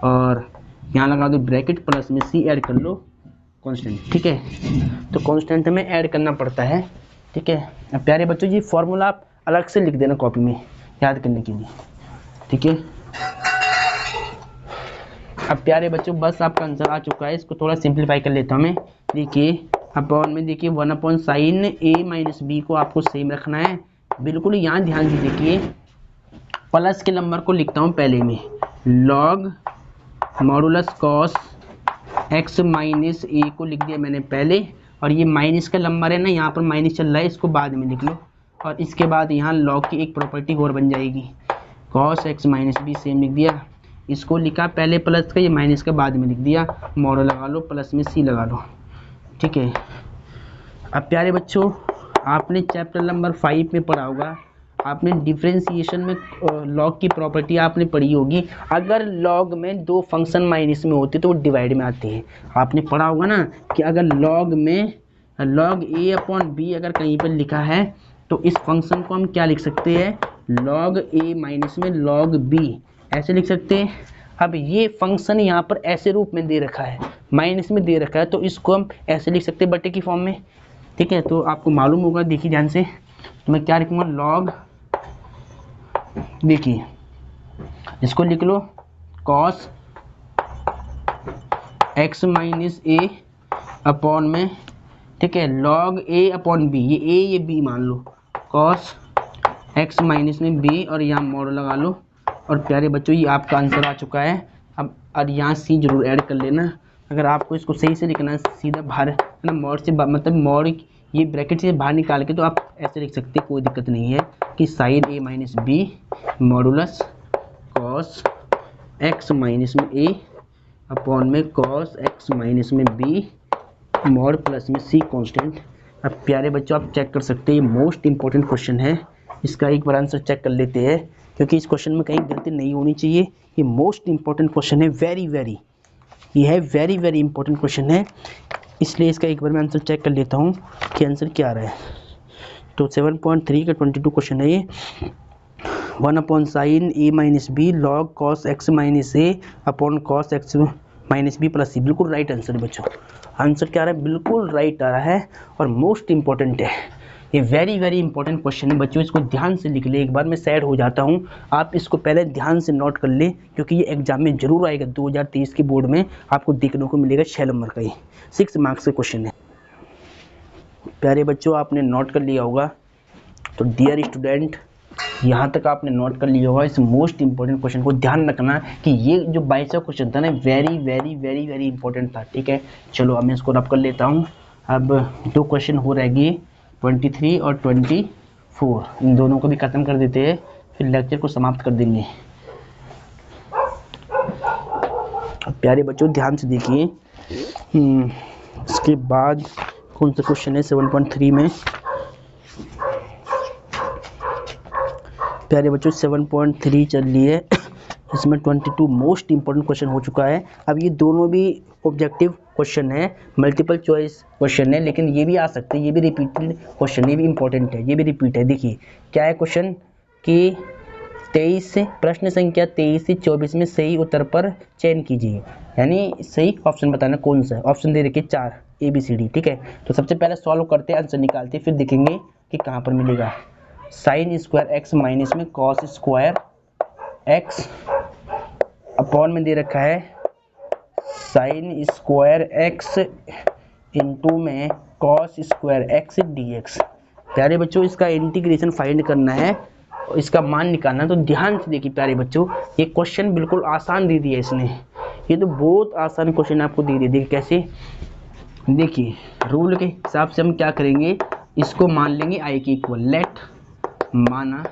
और यहाँ लगा दो ब्रैकेट, प्लस में c ऐड कर लो कांस्टेंट, ठीक है, तो कांस्टेंट में ऐड करना पड़ता है, ठीक है। अब प्यारे बच्चों ये फॉर्मूला आप अलग से लिख देना कॉपी में याद करने के लिए, ठीक है। अब प्यारे बच्चों बस आपका आंसर आ चुका है, इसको थोड़ा सिंप्लीफाई कर लेता हूँ मैं। देखिए अपॉन में, देखिए 1 upon sine a minus b को आपको सेम रखना है, बिल्कुल यहाँ ध्यान से देखिए, प्लस के नंबर को लिखता हूँ पहले में, log modulus cos x minus A को लिख दिया मैंने पहले, और ये माइनस का नंबर है ना, यहाँ पर माइनस चल रहा है, इसको बाद में लिख लो, और इसके बाद यहाँ log की एक प्रॉपर्टी और बन जाएगी, cos x minus B same लिख दिया, इसको लिखा पहले प्लस का, ये माइनस का बाद में लिख दिया, मॉडल लगा लो, प्लस में c लगा लो, ठीक है। अब प्यारे बच्चों आपने चैप्टर नंबर 5 में पढ़ा होगा, आपने डिफरेंशिएशन में log की प्रॉपर्टी आपने पढ़ी होगी, अगर log में दो फंक्शन माइनस में होते तो वो डिवाइड में आते हैं। आपने पढ़ा होगा ना कि अगर log में log a अपॉन बी अगर कहीं पर लिखा है तो इस फंक्शन को हम क्या लिख सकते हैं, log a माइनस में log b, ऐसे लिख सकते हैं। अब ये फंक्शन यहाँ पर ऐसे रूप में दे रखा है, माइनस में दे रखा है, तो इसको हम ऐसे लिख सकते हैं बटे की फॉर्म में, ठीक है। तो आपको मालूम होगा, देखिए ध्यान से, तो मैं क्या लिखूँगा, log, देखिए इसको लिख लो cos x minus A upon में, ठीक है, log a अपॉन बी, ये a ये b मान लो, cos x माइनस में b, और यहाँ मॉड लगा लो, और प्यारे बच्चों ये आपका आंसर आ चुका है। अब और यहाँ c जरूर ऐड कर लेना, अगर आपको इसको सही से लिखना है, सीधा बाहर है ना, मॉड से मतलब मॉड ये ब्रैकेट से बाहर निकाल के तो आप ऐसे लिख सकते हैं, कोई दिक्कत नहीं है, कि sine a minus b modulus cos x minus में a अपॉन में cos x माइनस में b मॉड प्लस में c कांस्टेंट। अब प्यारे बच्चों आप चेक कर सकते हैं, ये मोस्ट इंपॉर्टेंट क्वेश्चन है, इसका एक बार आंसर चेक कर लेते हैं, क्योंकि इस क्वेश्चन में कहीं गलती नहीं होनी चाहिए, ये मोस्ट इंपॉर्टेंट क्वेश्चन है, ये है वेरी वेरी इंपॉर्टेंट क्वेश्चन है, इसलिए इसका एक बार मैं आंसर चेक कर लेता हूँ कि आंसर क्या आ रहा है। तो 7.3 का 22 क्वेश्चन है ये, 1 upon sine A minus B log cos x minus A upon cos x minus B plus C. बिल्कुल राइट आंसर है बच्चों। आंसर क्या आ रहा है? बिल्कुल राइट आ रहा है और मोस्ट इंपॉर्टेंट है। ये वेरी वेरी इंपॉर्टेंट क्वेश्चन है बच्चों, इसको ध्यान से लिख ले। एक बार मैं सैड हो जाता हूँ, आप इसको पहले ध्यान से नोट कर ले, क्योंकि ये एग्जाम में जरूर आएगा। 2023 की बोर्ड में आपको देखने को मिलेगा 6 नंबर का, ही 6 मार्क्स का क्वेश्चन है। प्यारे बच्चों, आपने नोट कर लिया होगा। तो डियर स्टूडेंट, यहाँ तक आपने नोट कर लिया होगा। इस मोस्ट इंपॉर्टेंट क्वेश्चन को ध्यान रखना कि ये जो 22वां क्वेश्चन था ना, very very very very important था। ठीक है, चलो अब मैं इसको रब कर लेता हूँ। अब 2 क्वेश्चन हो रहेगी, 23 और 24। इन दोनों को भी खत्म कर देते हैं, फिर लेक्चर को समाप्त कर देंगे। प्यारे बच्चों ध्यान से देखिए, इसके बाद कौन सा क्वेश्चन है 7.3 में? प्यारे बच्चों 7.3 चल रही है, इसमें 22 मोस्ट इंपॉर्टेंट क्वेश्चन हो चुका है। अब ये दोनों भी ऑब्जेक्टिव क्वेश्चन है, मल्टीपल चॉइस क्वेश्चन है, लेकिन ये भी आ सकते हैं, ये भी रिपीटेड क्वेश्चन, ये भी इंपॉर्टेंट है, ये भी रिपीट है। देखिए क्या है क्वेश्चन कि 23 से प्रश्न संख्या 23 से 24 में सही उत्तर पर चयन कीजिए, यानी सही ऑप्शन बताना कौन सा है। ऑप्शन दे रखे 4 ABCD। ठीक है, तो सबसे पहले सॉल्व करते हैं, आंसर निकालते हैं, फिर देखेंगे कि कहाँ पर मिलेगा। साइन स्क्वायर एक्स माइनस में कॉस स्क्वायर एक्स अपॉन में दे रखा है साइन स्क्वायर एक्स इंटू में कॉस स्क्वायर एक्स dx। प्यारे बच्चों इसका इंटीग्रेशन फाइंड करना है, इसका मान निकालना है। तो ध्यान से देखिए प्यारे बच्चों, ये क्वेश्चन बिल्कुल आसान दे दिया इसने, ये तो बहुत आसान क्वेश्चन आपको दे दिया। देखिए कैसे, देखिए रूल के हिसाब से हम क्या करेंगे, इसको मान लेंगे आई के इक्वल। लेट माना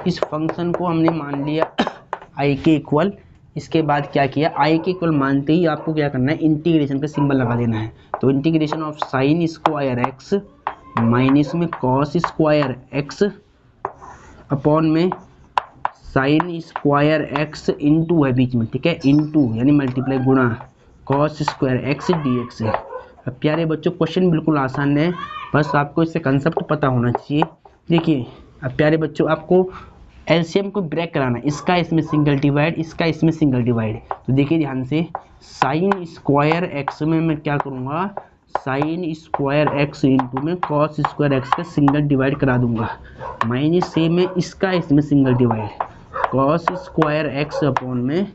इस फंक्शन को हमने मान लिया आई के इक्वल। इसके बाद क्या किया, आई के इक्वल मानते ही आपको क्या करना है, इंटीग्रेशन का सिंबल लगा देना है। तो integration of sine square x minus में कॉस स्क्वायर एक्स अपॉन में साइन स्क्वायर एक्स इंटू है बीच में। ठीक है, इंटू यानी मल्टीप्लाई गुणा कॉस स्क्वायर एक्स dx है। अब प्यारे बच्चों क्वेश्चन बिल्कुल आसान है, बस आपको इससे कंसेप्ट पता होना चाहिए। देखिए अब प्यारे बच्चों आपको एलसीएम को ब्रेक कराना है, इसका इसमें सिंगल डिवाइड, इसका इसमें सिंगल डिवाइड। तो देखिए ध्यान से, साइन स्क्वायर एक्स में मैं क्या करूँगा, साइन स्क्वायर एक्स इंटू में कॉस स्क्वायर एक्स का सिंगल डिवाइड करा दूंगा, माइनस से में इसका इसमें single divide, cos square x upon में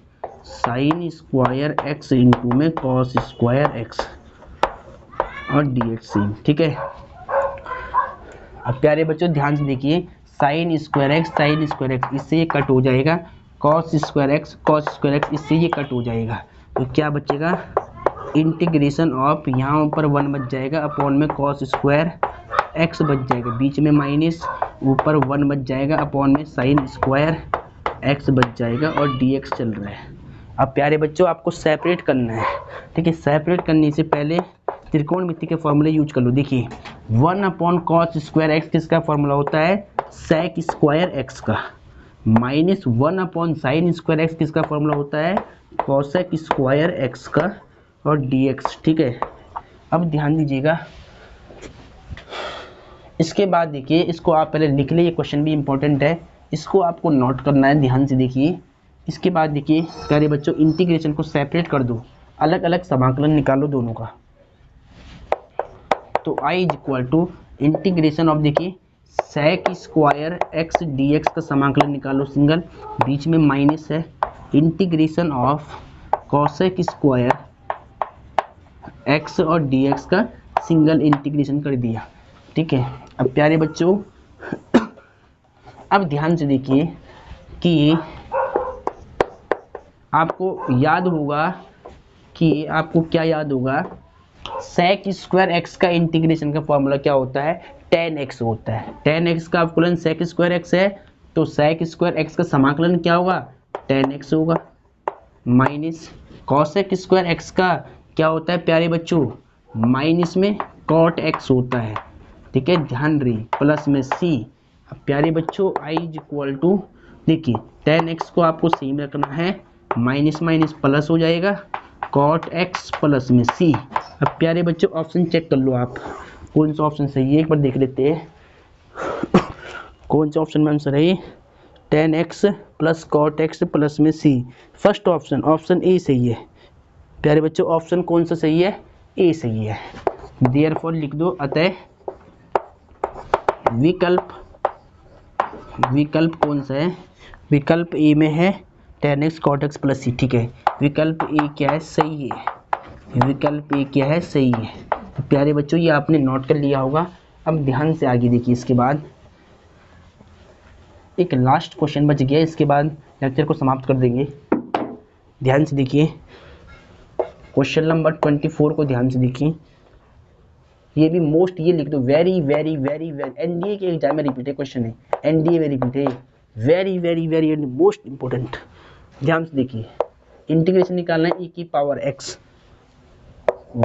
साइन स्क्वायर एक्स इंटू में कॉस स्क्वायर एक्स और dx सेम। ठीक है, अब प्यारे बच्चों ध्यान से देखिए, साइन स्क्वायर एक्स इससे ये कट हो जाएगा, कॉस स्क्वायर एक्स इससे ये कट हो जाएगा। तो क्या बचेगा, इंटीग्रेशन ऑफ यहाँ ऊपर 1 बच जाएगा अपॉन में कॉस स्क्वायर एक्स बच जाएगा, बीच में माइनस, ऊपर 1 बच जाएगा अपॉन में साइन स्क्वायर एक्स बच जाएगा और dx चल रहा है। अब प्यारे बच्चों आपको सेपरेट करना है। ठीक है, सेपरेट करने से पहले त्रिकोणमिति के फॉर्मूले यूज कर लो। देखिए 1 अपॉन कॉस स्क्वायर एक्स किसका फॉर्मूला होता है, सेक स्क्वायर एक्स का, minus 1 upon sign square x किसका फॉर्मूला होता है, कॉसेक स्क्वायर एक्स का और dx। ठीक है, अब ध्यान दीजिएगा, इसके बाद देखिए इसको आप पहले लिख ले, ये क्वेश्चन भी इंपॉर्टेंट है, इसको आपको नोट करना है, ध्यान से देखिए। इसके बाद देखिए प्यारे बच्चों इंटीग्रेशन को सेपरेट कर दो, अलग अलग समाकलन निकालो दोनों का। तो i is equal to integration of, देखिए सेक स्क्वायर एक्स dx का समाकलन निकालो सिंगल, बीच में माइनस है, integration of cosec square x और dx का सिंगल इंटीग्रेशन कर दिया। ठीक है, अब प्यारे बच्चों अब ध्यान से देखिए कि आपको याद होगा कि आपको क्या याद होगा, सेक स्क्वायर एक्स का इंटीग्रेशन का फॉर्मूला क्या होता है, tan x होता है। tan x का अवकलन सेक स्क्वायर एक्स है, तो सेक स्क्वायर एक्स का समाकलन क्या होगा, tan x होगा, माइनस कॉसेक स्क्वायर एक्स का क्या होता है प्यारे बच्चों, माइनस में cot x होता है। ठीक है, ध्यान रही, प्लस में c। अब प्यारे बच्चों i इज इक्वल टू, देखिए tan x को आपको सेम रखना है, माइनस माइनस प्लस हो जाएगा, cot x प्लस में c। अब प्यारे बच्चों ऑप्शन चेक कर लो आप, कौन सा ऑप्शन सही है, एक बार देख लेते हैं कौन सा ऑप्शन में आंसर है। 10x plus cot x plus में c। First option, option A सही है प्यारे बच्चों। ऑप्शन कौन सा सही है? ए सही है। देयरफॉर लिख दो, अतः विकल्प कौन सा है? विकल्प ए में है 10x cot x प्लस सी। ठीक है, विकल्प ए क्या है? सही है। विकल्प ए क्या है? सही है। तो प्यारे बच्चों ये आपने नोट कर लिया होगा। अब ध्यान से आगे देखिए, इसके बाद एक लास्ट क्वेश्चन बच गया, इसके बाद लेक्चर को समाप्त कर देंगे। ध्यान से देखिए, क्वेश्चन नंबर 24 को ध्यान से देखिए। ये भी मोस्ट, ये लिख दो, very very very very, NDA के एग्जाम में रिपीटेड क्वेश्चन है, एनडीए में repeated, very very very most important. ध्यान से देखिए, इंटीग्रेशन निकालना है e की पावर x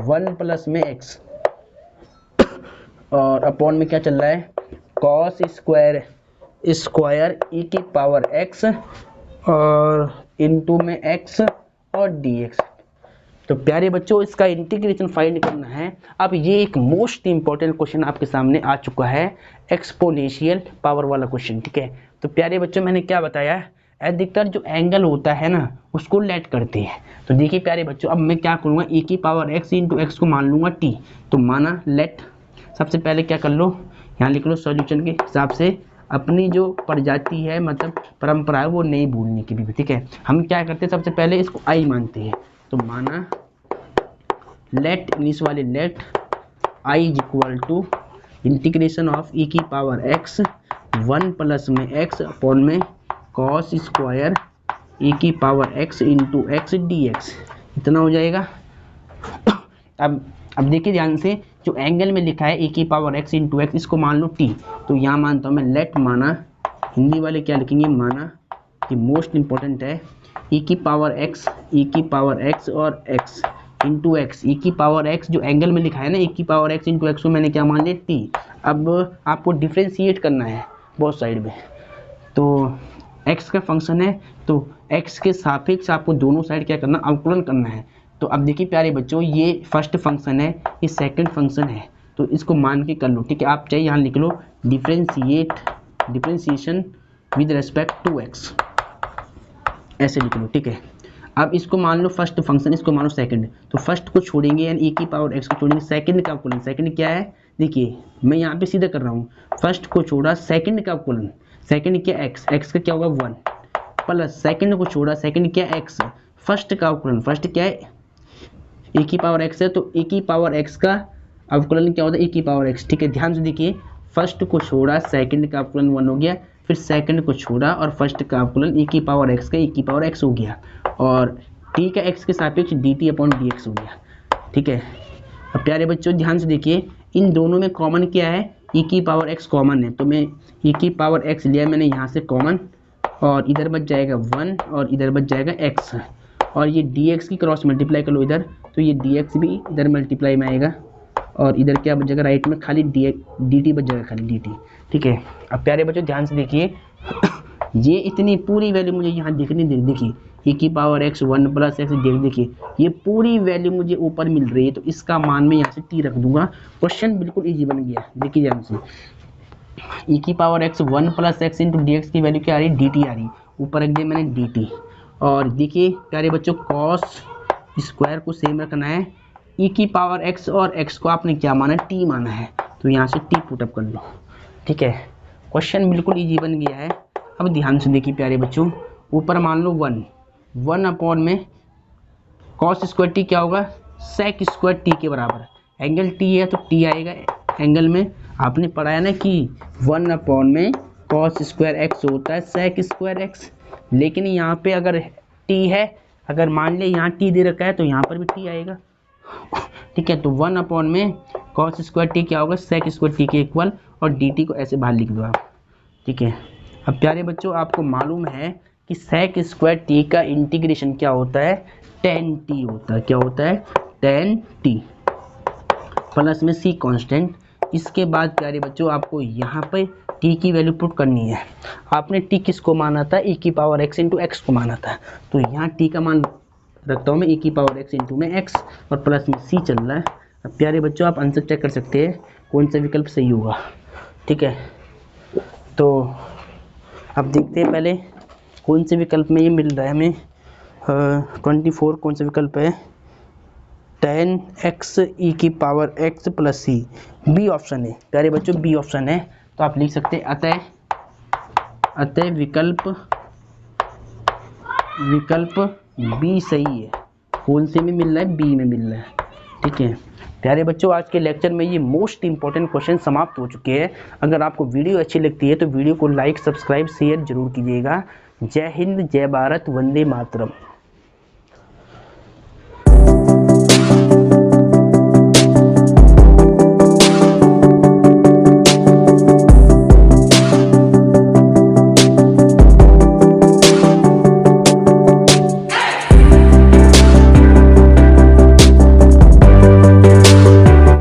1 प्लस में x और अपॉन में क्या चल रहा है? कॉस स्क्वायर e की पावर x और इनटू में x और dx। तो प्यारे बच्चों इसका इंटीग्रेशन फाइंड करना है। अब ये एक मोस्ट इंपॉर्टेंट क्वेश्चन आपके सामने आ चुका है, एक्सपोनेंशियल पावर वाला क्वेश्चन। ठीक है, तो प्यारे बच्चों मैंने क्या बताया, अधिकतर जो एंगल होता है ना उसको लेट करते हैं। तो देखिए प्यारे बच्चों, अब मैं क्या करूँगा, e की पावर x इंटू एक्स को मान लूँगा t। तो माना लेट, सबसे पहले क्या कर लो, यहाँ लिख लो सॉल्यूशन के हिसाब से, अपनी जो प्रजाति है मतलब परंपरा है वो नहीं भूलने की भी। ठीक है, हम क्या करते हैं, सबसे पहले इसको i मानते हैं। तो माना लेट, इंग्लिश वाले let i is equal to integration of e की पावर x 1 प्लस में x अपॉन में कॉस स्क्वायर e की power x into x dx। इतना हो जाएगा। अब देखिए ध्यान से, जो एंगल में लिखा है e की पावर x इंटू एक्स, इसको मान लो t। तो यहाँ मानता हूँ मैं लेट, माना हिंदी वाले क्या लिखेंगे, माना कि मोस्ट इंपॉर्टेंट है e की पावर x और x इंटू एक्स। ई की पावर x जो एंगल में लिखा है ना, e की पावर x इंटू एक्स को मैंने क्या मान लिया, t। अब आपको डिफ्रेंशिएट करना है बहुत साइड में। तो x का फंक्शन है, तो x के सापेक्ष आपको दोनों साइड क्या करना, अवकलन करना है। तो अब देखिए प्यारे बच्चों, ये फर्स्ट फंक्शन है, ये सेकंड फंक्शन है, तो इसको मान के कर लो। ठीक है, आप चाहे यहाँ लिख लो differentiation with respect to x, ऐसे लिख लो। ठीक है, अब इसको मान लो फर्स्ट फंक्शन, इसको मान लो सेकंड। तो फर्स्ट को छोड़ेंगे यानी e की पावर x को छोड़ेंगे, सेकंड का अवकलन। सेकंड क्या है, देखिए मैं यहाँ पे सीधा कर रहा हूँ, फर्स्ट को छोड़ा, सेकंड का अवकलन। सेकंड क्या, x का क्या होगा 1 प्लस, सेकंड को छोड़ा, सेकंड क्या x, फर्स्ट का अवकलन। फर्स्ट क्या है, e की पावर x है, तो e की पावर x का अवकलन क्या होता है, e की पावर x। ठीक है, ध्यान से देखिए, फर्स्ट को छोड़ा, सेकंड का अवकलन 1 हो गया, फिर सेकंड को छोड़ा और फर्स्ट का अवकलन e की पावर x का e की पावर x हो गया, और t का x के सापेक्ष dt अपॉन dx हो गया। ठीक है, अब प्यारे बच्चों ध्यान से देखिए, इन दोनों में कॉमन क्या है, e की पावर x कॉमन है, तो मैं e की पावर x लिया मैंने यहाँ से कॉमन, और इधर बच जाएगा 1 और इधर बच जाएगा x, और ये dx की क्रॉस मल्टीप्लाई कर लो इधर, तो ये dx भी इधर मल्टीप्लाई में आएगा, और इधर क्या बच जाएगा, राइट में खाली dt बच जाएगा, खाली dt। ठीक है, अब प्यारे बच्चों ध्यान से देखिए, ये इतनी पूरी वैल्यू मुझे यहाँ दिखनी दे, देखिए e की पावर x 1 प्लस एक्स, देखिए ये पूरी वैल्यू मुझे ऊपर मिल रही है, तो इसका मान मैं यहाँ से t रख दूंगा। क्वेश्चन बिल्कुल इजी बन गया। देखिए ध्यान से, e की power x 1 plus x into dx की वैल्यू क्या आ रही है, dt आ रही, ऊपर रख दिया मैंने dt। और देखिए प्यारे बच्चों, कॉस स्क्वायर को सेम रखना है, e की पावर x और x को आपने क्या माना है, t माना है, तो यहाँ से t पुटअप कर लो। ठीक है, क्वेश्चन बिल्कुल इजी बन गया है। अब ध्यान से देखिए प्यारे बच्चों, ऊपर मान लो 1 अपॉन में कॉस स्क्वायर टी क्या होगा, सेक स्क्वायर टी के बराबर। एंगल टी है तो टी आएगा, एंगल में आपने पढ़ाया ना कि 1 अपॉन में कॉस स्क्वायर एक्स होता है सेक स्क्वायर एक्स, लेकिन यहाँ पे अगर टी है, अगर मान ले यहाँ टी दे रखा है तो यहाँ पर भी टी आएगा। ठीक है, तो 1 अपॉन में कॉस स्क्वायर टी क्या होगा, सेक स्क्वायर टी के इक्वल, और डी टी को ऐसे बाहर लिख दो आप। ठीक है, अब प्यारे बच्चों आपको मालूम है कि सेक स्क्वायर टी का इंटीग्रेशन क्या होता है, tan टी होता है। क्या होता है, tan टी प्लस में सी कांस्टेंट। इसके बाद प्यारे बच्चों आपको यहाँ पे टी की वैल्यू पुट करनी है। आपने टी किसको माना था, e की पावर x इंटू एक्स को माना था, तो यहाँ टी का मान रखता हूँ मैं e की पावर x इंटू में x, और प्लस में c चल रहा है। अब प्यारे बच्चों आप आंसर चेक कर सकते हैं कौन सा विकल्प सही होगा। ठीक है, तो अब देखते हैं पहले कौन से विकल्प में ये मिल रहा है हमें। 24 कौन सा विकल्प है? 10x e की power x plus c, B option है प्यारे बच्चों, बी ऑप्शन है। तो आप लिख सकते हैं अतः विकल्प बी सही है। कौन से में मिल रहा है? बी में मिल रहा है। ठीक है प्यारे बच्चों, आज के लेक्चर में ये मोस्ट इंपॉर्टेंट क्वेश्चन समाप्त हो चुके हैं। अगर आपको वीडियो अच्छी लगती है तो वीडियो को लाइक, सब्सक्राइब, शेयर जरूर कीजिएगा। जय हिंद, जय भारत, वंदे मातरम।